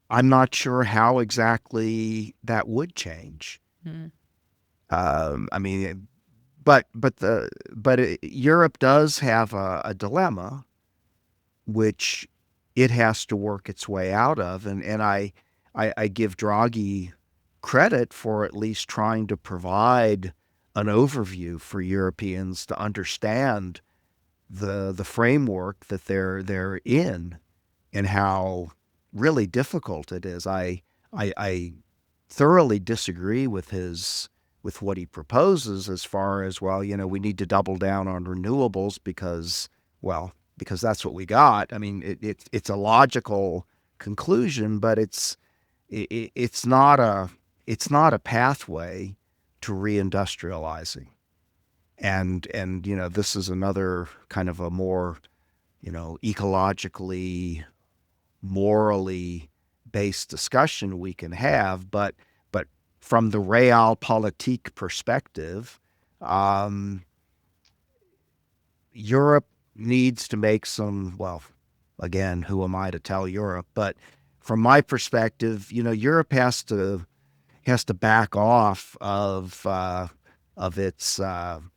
not sure how exactly that would change. Mm. I mean, but Europe does have a dilemma, which it has to work its way out of, and I give Draghi credit for at least trying to provide an overview for Europeans to understand the framework that they're in and how really difficult it is. I thoroughly disagree with what he proposes as far as, well, we need to double down on renewables because that's what we got. I mean, it's a logical conclusion, but it's not a pathway to reindustrializing. And this is another kind of a more ecologically, morally based discussion we can have, but from the realpolitik perspective, um, Europe needs to make some, well, again, who am I to tell Europe? But from my perspective, Europe has to back off of its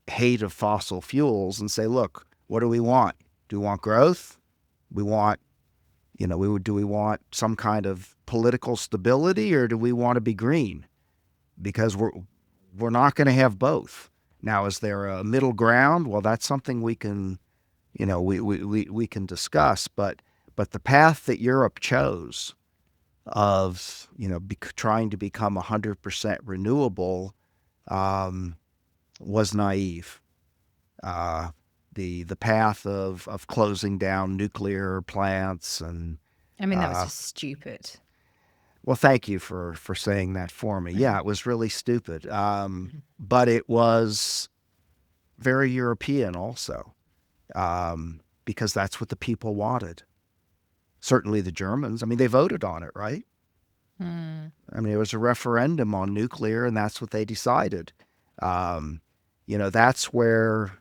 hate of fossil fuels and say, look, what do we want? Do we want growth? We want, do we want some kind of political stability, or do we want to be green? Because we're not going to have both. Now, is there a middle ground? Well, that's something we can, we can discuss. But the path that Europe chose of, trying to become 100% renewable, was naive. The path of closing down nuclear plants and, I mean, that was just stupid. well, thank you for saying that for me. Yeah, it was really stupid. But it was very European also, because that's what the people wanted. Certainly the Germans. I mean, they voted on it, right? I mean, it was a referendum on nuclear, and that's what they decided. That's where,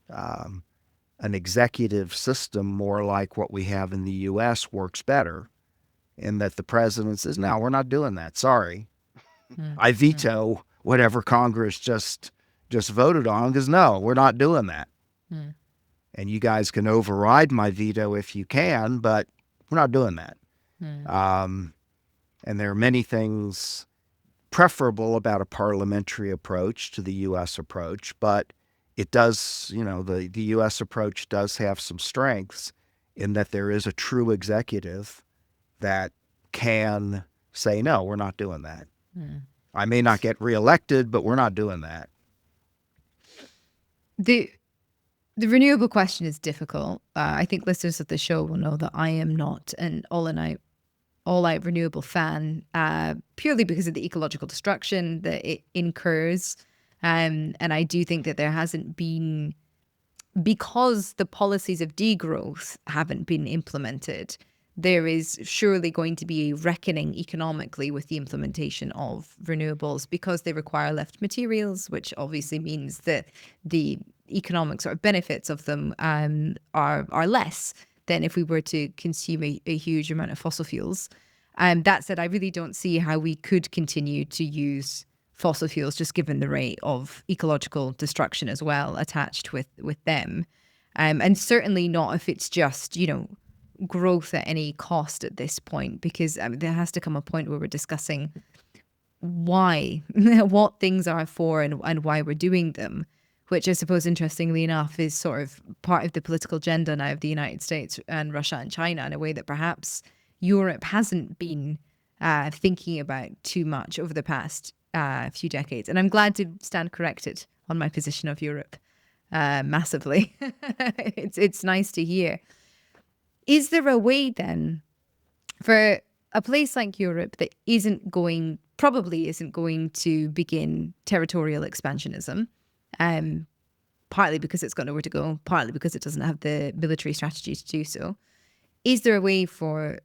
an executive system more like what we have in the U.S. works better, in that the president says, no, we're not doing that. Sorry. I veto whatever Congress just voted on, because no, we're not doing that. And you guys can override my veto if you can, but we're not doing that. And there are many things preferable about a parliamentary approach to the U.S. approach, but it does, the U.S. approach does have some strengths in that there is a true executive that can say, no, we're not doing that. I may not get reelected, but we're not doing that. The renewable question is difficult. I think listeners of the show will know that I am not an all-out renewable fan, purely because of the ecological destruction that it incurs. And I do think that there hasn't been, because the policies of degrowth haven't been implemented, there is surely going to be a reckoning economically with the implementation of renewables, because they require left materials, which obviously means that the economics or benefits of them are less than if we were to consume a huge amount of fossil fuels. That said, I really don't see how we could continue to use fossil fuels, just given the rate of ecological destruction as well attached with them. And certainly not if it's just, growth at any cost at this point, because there has to come a point where we're discussing why, what things are for and why we're doing them, which I suppose, interestingly enough, is sort of part of the political agenda now of the United States and Russia and China, in a way that perhaps Europe hasn't been thinking about too much over the past few decades. And I'm glad to stand corrected on my position of Europe massively. It's nice to hear. Is there a way then for a place like Europe that probably isn't going to begin territorial expansionism, partly because it's got nowhere to go, partly because it doesn't have the military strategy to do so? Is there a way for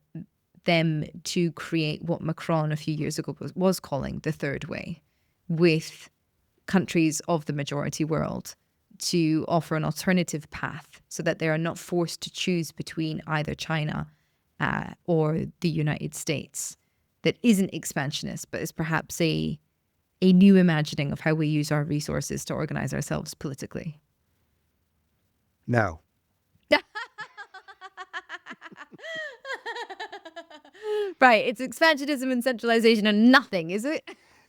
them to create what Macron a few years ago was calling the third way, with countries of the majority world, to offer an alternative path so that they are not forced to choose between either China or the United States, that isn't expansionist, but is perhaps a new imagining of how we use our resources to organize ourselves politically? No. Right, it's expansionism and centralization and nothing, is it?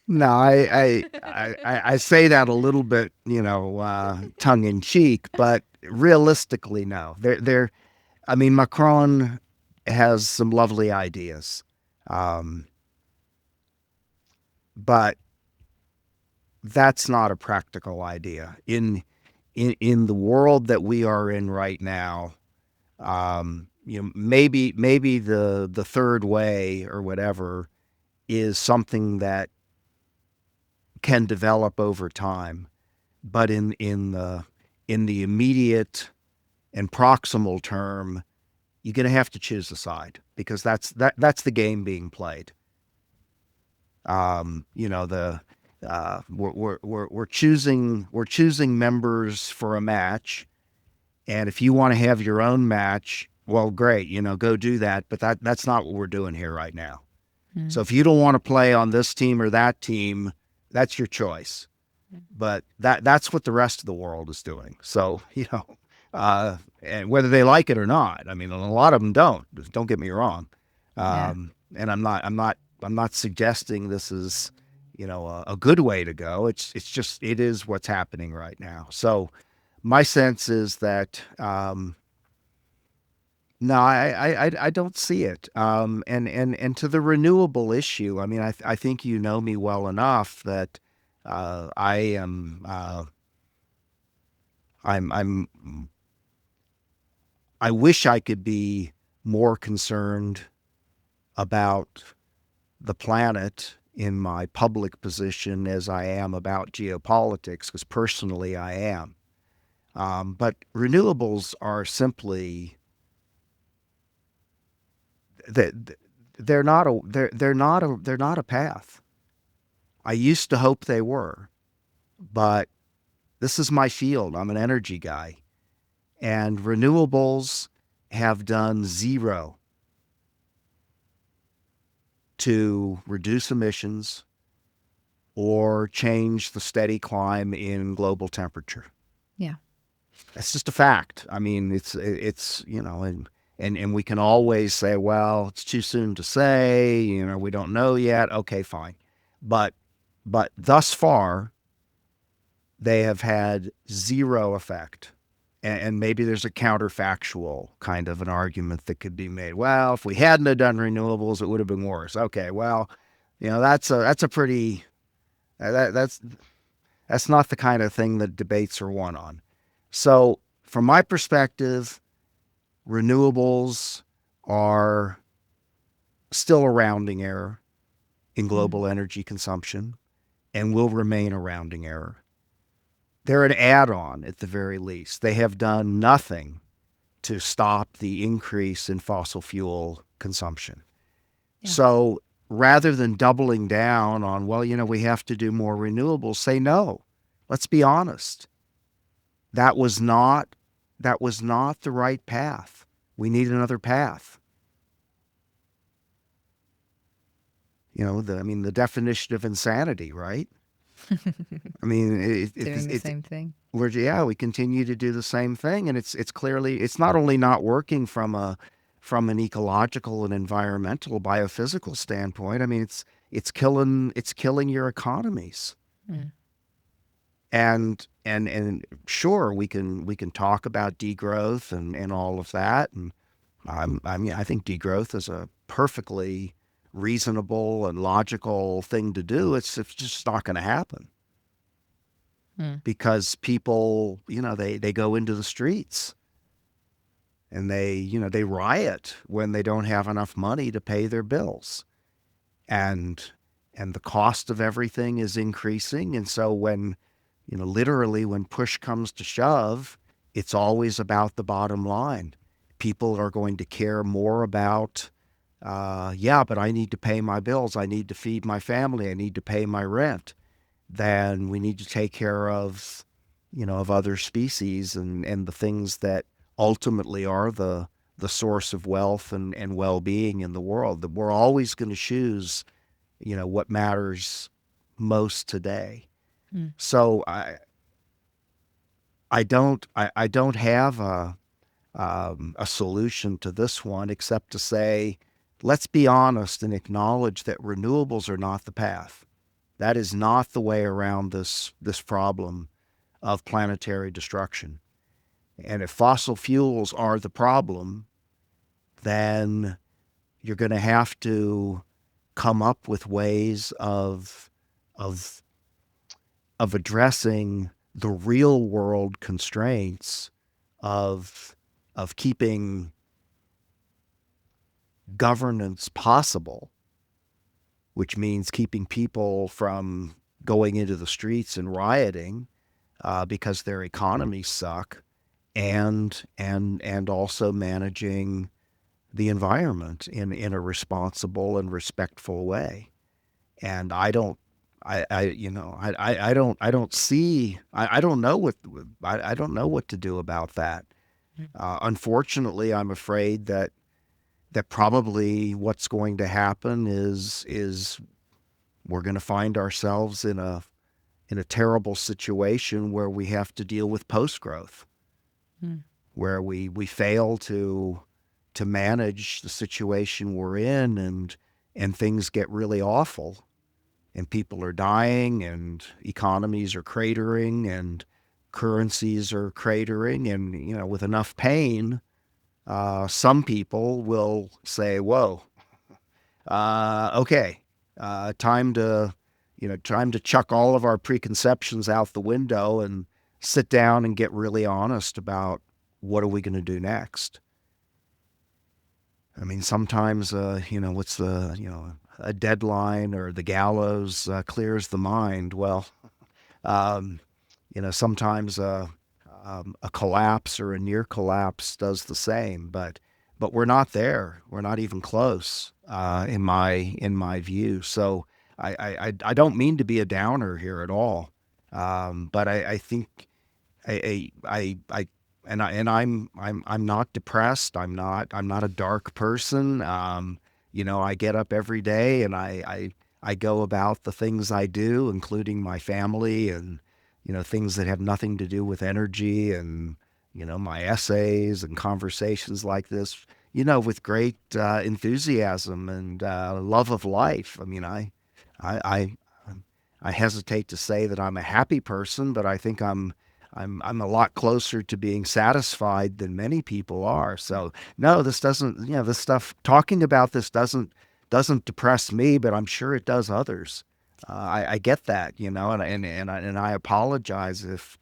No, I say that a little bit, tongue in cheek, but realistically, no. I mean, Macron has some lovely ideas, But that's not a practical idea. In the world that we are in right now, maybe the third way or whatever is something that can develop over time, but in the immediate and proximal term, you're going to have to choose a side because that's the game being played. The we're choosing members for a match, and if you want to have your own match, well, great, go do that. But that's not what we're doing here right now. Mm. So if you don't want to play on this team or that team, that's your choice. But that's what the rest of the world is doing. So and whether they like it or not, I mean, a lot of them don't. Don't get me wrong. Yeah. And I'm not suggesting this is, a good way to go. It is what's happening right now. So my sense is that no, I don't see it. And to the renewable issue, I mean, I think you know me well enough that I am I'm I wish I could be more concerned about the planet in my public position as I am about geopolitics, because personally I am. But renewables are simply that they're not a path. I used to hope they were, but this is my field. I'm an energy guy, and renewables have done zero to reduce emissions or change the steady climb in global temperature. Yeah. That's just a fact. I mean, it's and we can always say, well, it's too soon to say, we don't know yet. Okay, fine. But thus far, they have had zero effect. And maybe there's a counterfactual kind of an argument that could be made. Well, if we hadn't have done renewables, it would have been worse. Okay, well, that's a pretty that's not the kind of thing that debates are won on. So, from my perspective, renewables are still a rounding error in global energy consumption and will remain a rounding error. They're an add-on at the very least. They have done nothing to stop the increase in fossil fuel consumption. Yeah. So rather than doubling down on, well, we have to do more renewables, say no. Let's be honest. That was not the right path. We need another path. The definition of insanity, right? I mean, Doing the same thing. we continue to do the same thing, and it's clearly it's not only not working from an ecological and environmental biophysical standpoint. I mean, it's killing your economies. Mm. And sure, we can talk about degrowth and all of that, and I think degrowth is a perfectly reasonable and logical thing to do. It's just not going to happen because people, they go into the streets and they riot when they don't have enough money to pay their bills, and the cost of everything is increasing. And so when, literally when push comes to shove, it's always about the bottom line. People are going to care more about, but I need to pay my bills. I need to feed my family. I need to pay my rent. Than we need to take care of, of other species and the things that ultimately are the source of wealth and well-being in the world. That we're always going to choose, what matters most today. So I don't have a solution to this one except to say, let's be honest and acknowledge that renewables are not the path. That is not the way around this problem of planetary destruction. And if fossil fuels are the problem, then you're going to have to come up with ways of of addressing the real world constraints of keeping governance possible, which means keeping people from going into the streets and rioting because their economies suck, and also managing the environment in a responsible and respectful way. And I don't see, I don't know I don't know what to do about that. Unfortunately, I'm afraid that probably what's going to happen is we're going to find ourselves in a terrible situation where we have to deal with post growth, where we fail to manage the situation we're in, and things get really awful, and people are dying, and economies are cratering, and currencies are cratering, and with enough pain, some people will say, "Whoa, okay, time to time to chuck all of our preconceptions out the window and sit down and get really honest about what are we going to do next." I mean, sometimes what's the a deadline or the gallows clears the mind. Well, um, sometimes a collapse or a near collapse does the same, but we're not there. We're not even close, in my view. So I don't mean to be a downer here at all, but I think I and I'm not depressed. I'm not a dark person. I get up every day and I go about the things I do, including my family, and things that have nothing to do with energy, and my essays and conversations like this, with great enthusiasm and love of life. I mean, I I hesitate to say that I'm a happy person, but I think I'm a lot closer to being satisfied than many people are. So no, this doesn't, this stuff, talking about this doesn't depress me, but I'm sure it does others. I get that, and I apologize if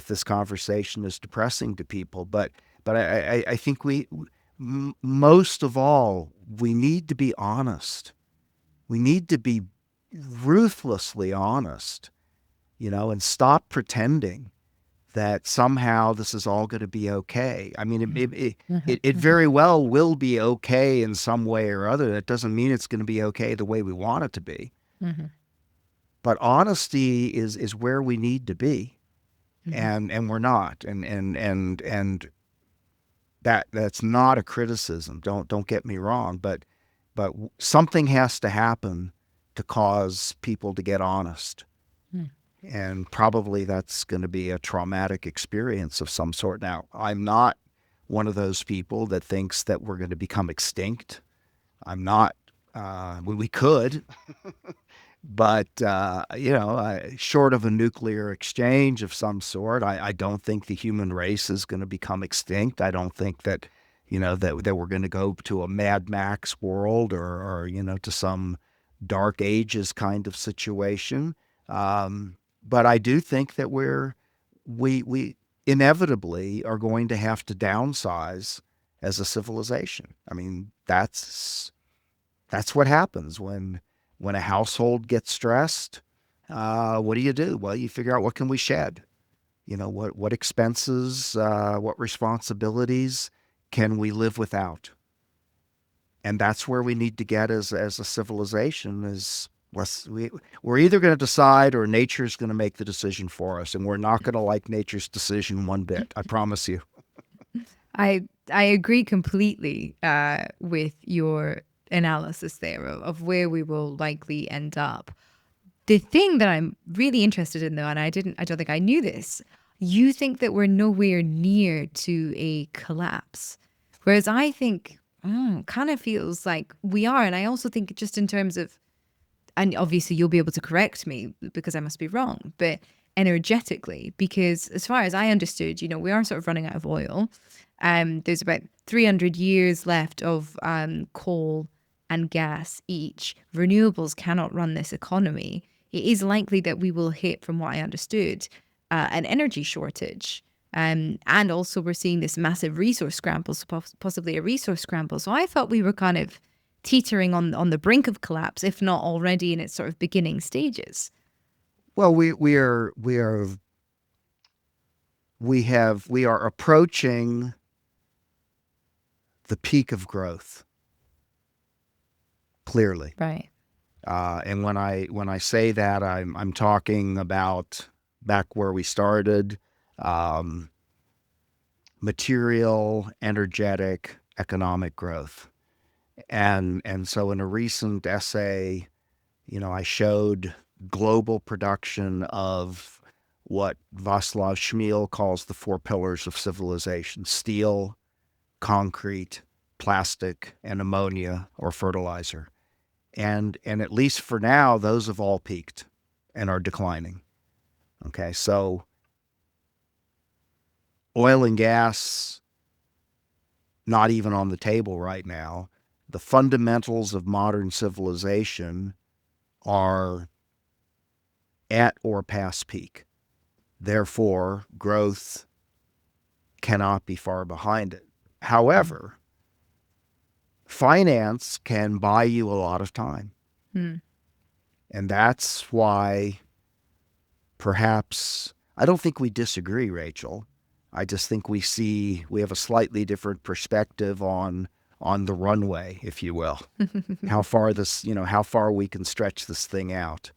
this conversation is depressing to people, but I think most of all, we need to be honest. We need to be ruthlessly honest, and stop pretending that somehow this is all going to be okay. I mean, it very well will be okay in some way or other. That doesn't mean it's going to be okay the way we want it to be. But honesty is where we need to be, and we're not. And that's not a criticism. Don't get me wrong. But something has to happen to cause people to get honest. And probably that's going to be a traumatic experience of some sort. Now, I'm not one of those people that thinks that we're going to become extinct. I'm not. We could, but short of a nuclear exchange of some sort, I don't think the human race is going to become extinct. I don't think that that we're going to go to a Mad Max world, or to some dark ages kind of situation. But I do think that we inevitably are going to have to downsize as a civilization. I mean, that's what happens when a household gets stressed. What do? Well, you figure out, what can we shed? What expenses, what responsibilities can we live without? And that's where we need to get as a civilization. We're either going to decide, or nature's going to make the decision for us, and we're not going to like nature's decision one bit. I promise you. I agree completely with your analysis there of where we will likely end up. The thing that I'm really interested in, though, and I don't think I knew this, you think that we're nowhere near to a collapse, whereas I think kind of feels like we are. And I also think, just in terms of, and obviously you'll be able to correct me because I must be wrong, but energetically, because as far as I understood, we are sort of running out of oil. There's about 300 years left of coal and gas each, renewables cannot run this economy, it is likely that we will hit, from what I understood, an energy shortage. And also we're seeing this massive resource scramble, so possibly a resource scramble. So I thought we were kind of teetering on the brink of collapse, if not already in its sort of beginning stages. Well, we are approaching the peak of growth, clearly. Right. And when I say that, I'm talking about back where we started, material, energetic, economic growth. And so in a recent essay, I showed global production of what Václav Smil calls the four pillars of civilization: steel, concrete, plastic, and ammonia or fertilizer. And at least for now, those have all peaked and are declining. Okay, so oil and gas, not even on the table right now. The fundamentals of modern civilization are at or past peak. Therefore, growth cannot be far behind it. However, finance can buy you a lot of time. Hmm. And that's why perhaps, I don't think we disagree, Rachel. I just think we have a slightly different perspective on the runway, if you will. how far we can stretch this thing out.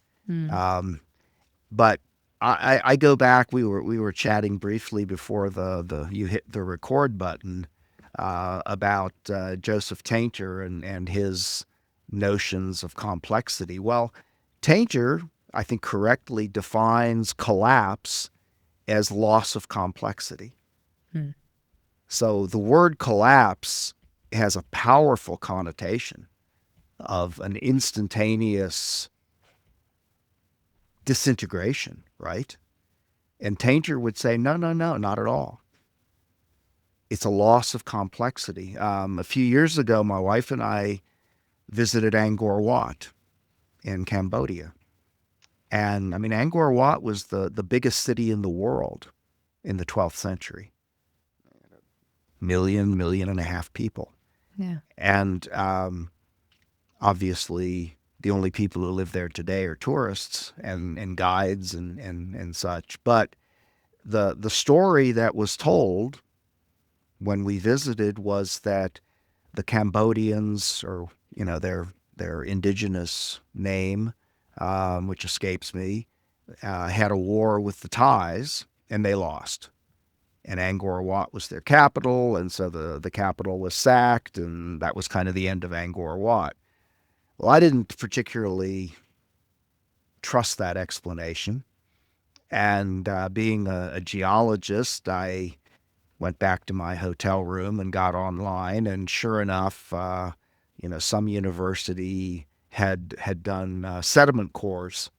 But I go back. We were chatting briefly before you hit the record button about Joseph Tainter and his notions of complexity. Well, Tainter, I think, correctly defines collapse as loss of complexity. So the word collapse has a powerful connotation of an instantaneous disintegration, right? And Tainter would say, no, not at all. It's a loss of complexity. A few years ago, my wife and I visited Angkor Wat in Cambodia. And I mean, Angkor Wat was the biggest city in the world in the 12th century. Million and a half people. Yeah. And obviously, the only people who live there today are tourists and guides and such. But the story that was told when we visited was that the Cambodians, or their indigenous name, which escapes me, had a war with the Thais, and they lost. And Angkor Wat was their capital, and so the capital was sacked, and that was kind of the end of Angkor Wat. Well, I didn't particularly trust that explanation. And being a geologist, I went back to my hotel room and got online, and sure enough, some university had done sediment cores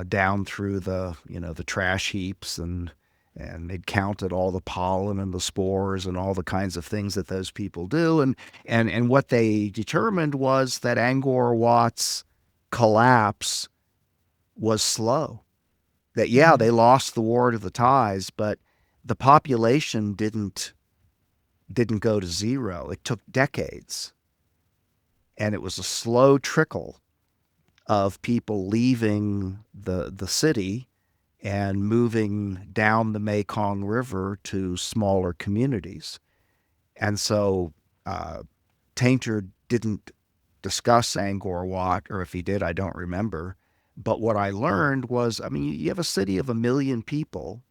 down through the trash heaps, and they'd counted all the pollen and the spores and all the kinds of things that those people do, and what they determined was that Angkor Wat's collapse was slow. That they lost the war to the Thais, but the population didn't go to zero. It took decades. And it was a slow trickle of people leaving the city and moving down the Mekong River to smaller communities. And so Tainter didn't discuss Angkor Wat, or if he did, I don't remember. But what I learned was, I mean, you have a city of 1 million people,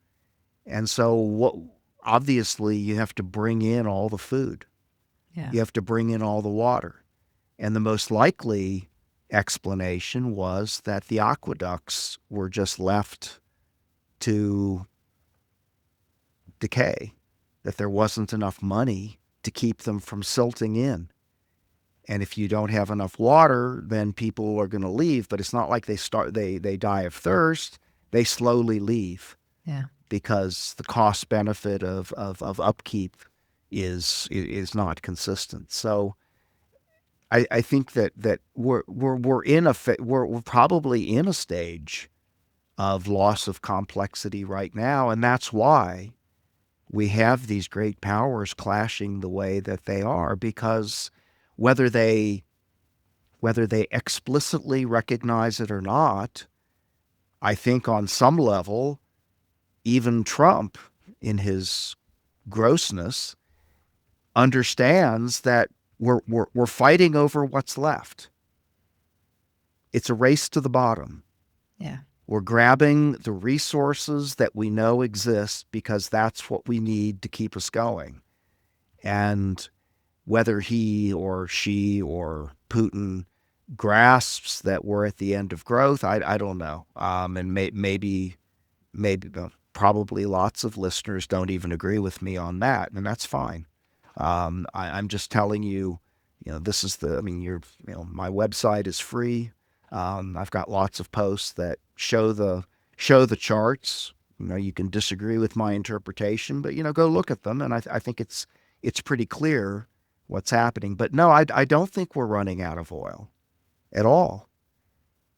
and so obviously you have to bring in all the food. Yeah. You have to bring in all the water. And the most likely explanation was that the aqueducts were just left to decay, that there wasn't enough money to keep them from silting in. And if you don't have enough water, then people are going to leave. But it's not like they die of thirst. They slowly leave. Yeah. Because the cost benefit of upkeep is not consistent. So I think that we're probably in a stage of loss of complexity right now, and that's why we have these great powers clashing the way that they are, because whether they explicitly recognize it or not, I think on some level, even Trump, in his grossness, understands that we're fighting over what's left. It's a race to the bottom. Yeah. We're grabbing the resources that we know exist because that's what we need to keep us going. And whether he or she or Putin grasps that we're at the end of growth, I don't know. And probably lots of listeners don't even agree with me on that, and that's fine. I'm just telling you, this is my website is free. I've got lots of posts that show the charts. You can disagree with my interpretation, but go look at them, and I think it's pretty clear what's happening. But no, I don't think we're running out of oil at all.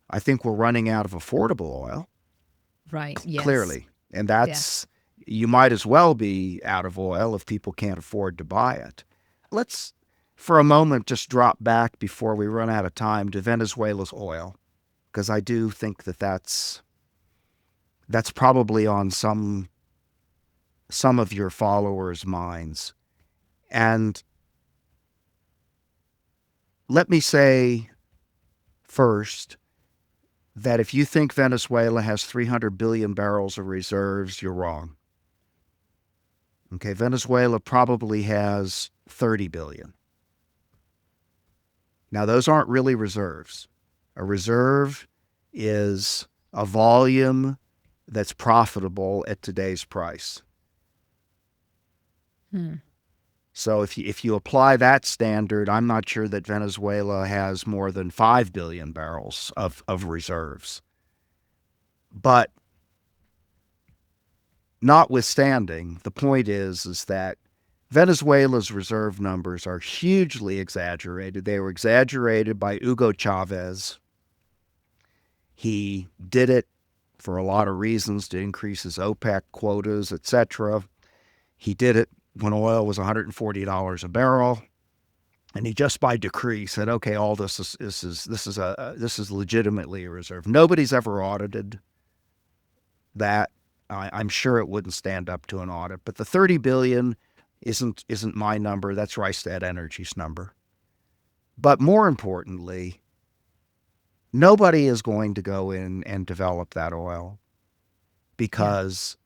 I think we're running out of affordable oil. Right. Yes. Clearly. And that's, you might as well be out of oil if people can't afford to buy it. Let's, for a moment, just drop back before we run out of time to Venezuela's oil, because I do think that that's probably on some of your followers' minds. And let me say first that if you think Venezuela has 300 billion barrels of reserves, you're wrong. Okay, Venezuela probably has 30 billion. Now, those aren't really reserves. A reserve is a volume that's profitable at today's price. So if you apply that standard, I'm not sure that Venezuela has more than 5 billion barrels of reserves. But notwithstanding, the point is that Venezuela's reserve numbers are hugely exaggerated. They were exaggerated by Hugo Chavez. He did it for a lot of reasons, to increase his OPEC quotas, etc. He did it when oil was $140 a barrel, and he just by decree said, "Okay, all this is legitimately a reserve." Nobody's ever audited that. I'm sure it wouldn't stand up to an audit. But the 30 billion isn't my number. That's Rystad Energy's number. But more importantly, nobody is going to go in and develop that oil because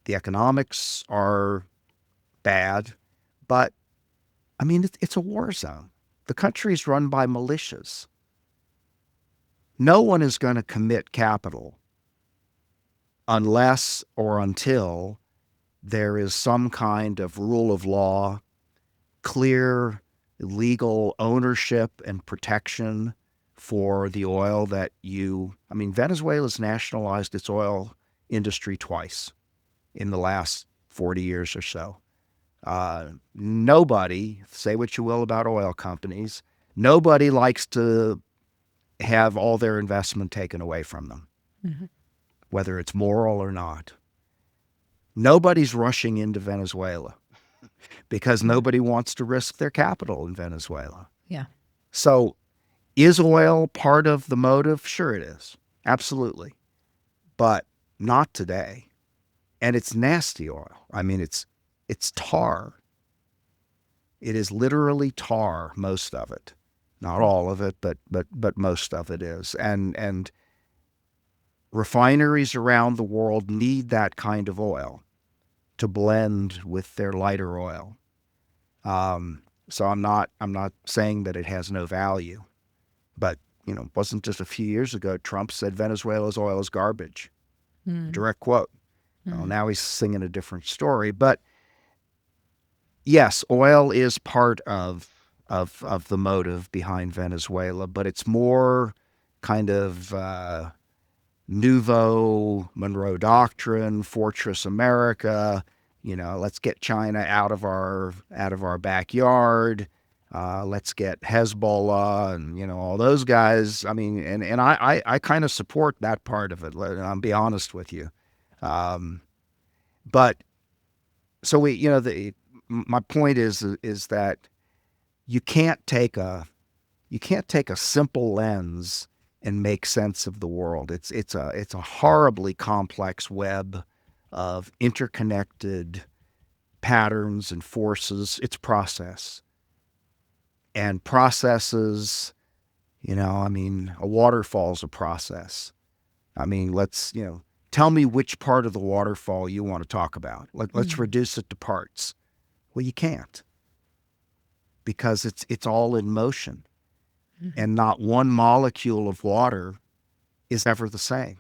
the economics are bad. But I mean, it's a war zone. The country is run by militias. No one is going to commit capital unless or until there is some kind of rule of law, clear legal ownership and protection for the oil that Venezuela's nationalized its oil industry twice in the last 40 years or so. Nobody, say what you will about oil companies, nobody likes to have all their investment taken away from them, whether it's moral or not. Nobody's rushing into Venezuela because nobody wants to risk their capital in Venezuela. Yeah. So is oil part of the motive? Sure it is. Absolutely. But not today. And it's nasty oil. I mean, it's tar. It is literally tar, most of it. Not all of it, but most of it is. And refineries around the world need that kind of oil to blend with their lighter oil. So I'm not saying that it has no value, but it wasn't just a few years ago Trump said Venezuela's oil is garbage. Direct quote. Well, now he's singing a different story, but yes, oil is part of the motive behind Venezuela, but it's more kind of nouveau Monroe Doctrine, Fortress America. Let's get China out of our backyard. Let's get Hezbollah and, all those guys. I mean, and I kind of support that part of it. I'll be honest with you. But so my point is that you can't take a simple lens and make sense of the world. It's a horribly complex web of interconnected patterns and forces. It's process. And processes, I mean, a waterfall's a process. I mean, tell me which part of the waterfall you want to talk about. Let's reduce it to parts. Well, you can't, because it's all in motion, and not one molecule of water is ever the same.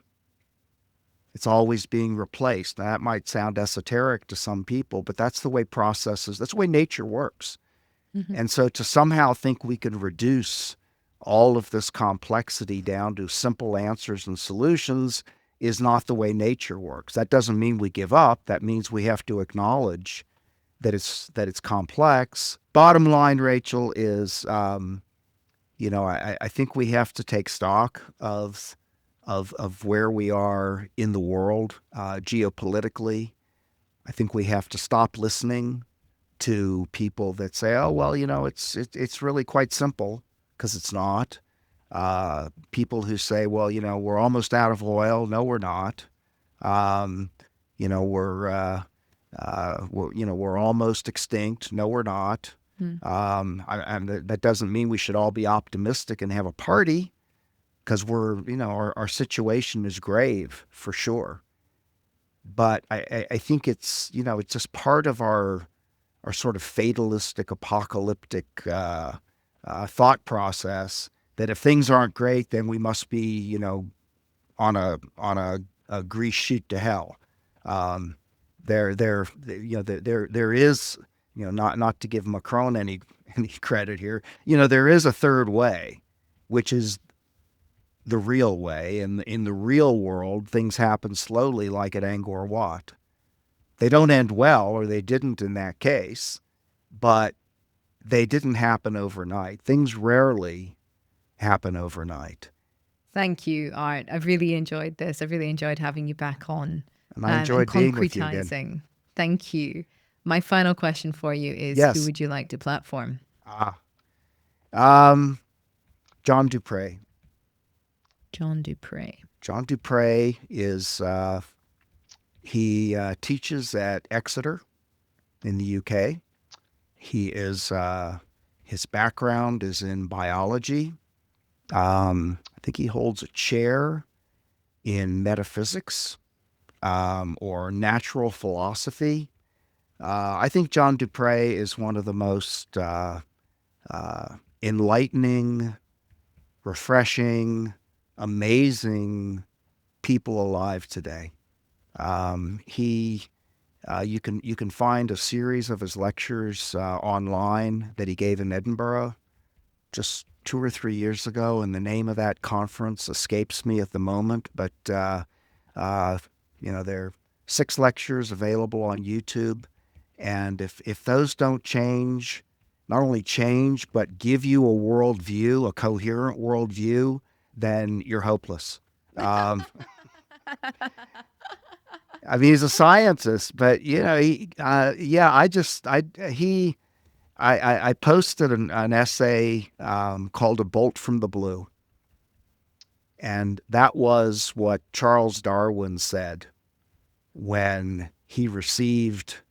It's always being replaced. Now, that might sound esoteric to some people, but that's the way that's the way nature works. And so to somehow think we could reduce all of this complexity down to simple answers and solutions is not the way nature works. That doesn't mean we give up. That means we have to acknowledge that it's complex. Bottom line, Rachel, is I think we have to take stock of where we are in the world geopolitically. I think we have to stop listening to people that say, "Oh, well, it's really quite simple," because it's not. People who say, "Well, we're almost out of oil." No, we're not. We're almost extinct. No, we're not. And that doesn't mean we should all be optimistic and have a party, because our situation is grave for sure. But I think it's just part of our sort of fatalistic, apocalyptic thought process that if things aren't great, then we must be, on a grease sheet to hell. There is, not to give Macron any credit here, there is a third way, which is the real way. And in the real world, things happen slowly, like at Angkor Wat. They don't end well, or they didn't in that case, but they didn't happen overnight. Things rarely happen overnight. Thank you, Art. I've really enjoyed this. I've really enjoyed having you back on. And I enjoyed being with you again. Thank you. My final question for you is, yes. Who would you like to platform? John Dupre. John Dupre. John Dupre is... He teaches at Exeter in the UK. He is his background is in biology. I think he holds a chair in metaphysics or natural philosophy. I think John Dupre is one of the most enlightening, refreshing, amazing people alive today. You can find a series of his lectures online that he gave in Edinburgh just 2 or 3 years ago, and the name of that conference escapes me at the moment. But there are 6 lectures available on YouTube, and if those don't not only change, but give you a worldview, a coherent worldview, then you're hopeless. I mean, he's a scientist, but I posted an essay called "A Bolt from the Blue," and that was what Charles Darwin said when he received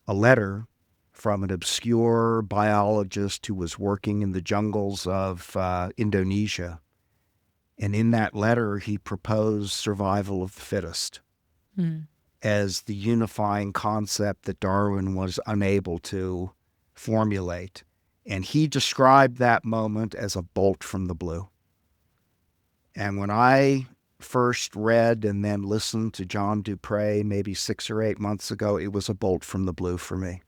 a letter from an obscure biologist who was working in the jungles of Indonesia, and in that letter he proposed survival of the fittest. As the unifying concept that Darwin was unable to formulate. And he described that moment as a bolt from the blue. And when I first read and then listened to John Dupre maybe 6 or 8 months ago, it was a bolt from the blue for me.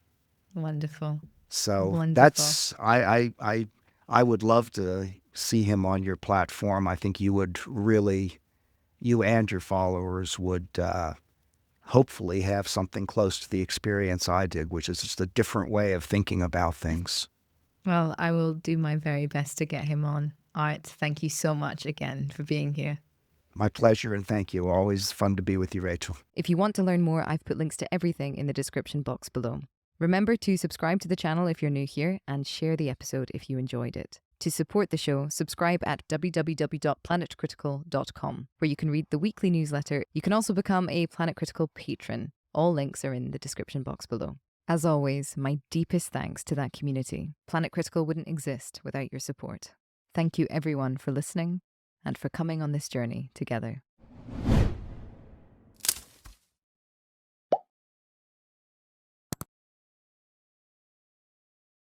Wonderful. So Wonderful. That's, I would love to see him on your platform. I think you would really, you and your followers would hopefully have something close to the experience I did, which is just a different way of thinking about things. Well, I will do my very best to get him on. Art, thank you so much again for being here. My pleasure, and thank you. Always fun to be with you, Rachel. If you want to learn more, I've put links to everything in the description box below. Remember to subscribe to the channel if you're new here and share the episode if you enjoyed it. To support the show, subscribe at www.planetcritical.com, where you can read the weekly newsletter. You can also become a Planet Critical patron. All links are in the description box below. As always, my deepest thanks to that community. Planet Critical wouldn't exist without your support. Thank you everyone for listening and for coming on this journey together.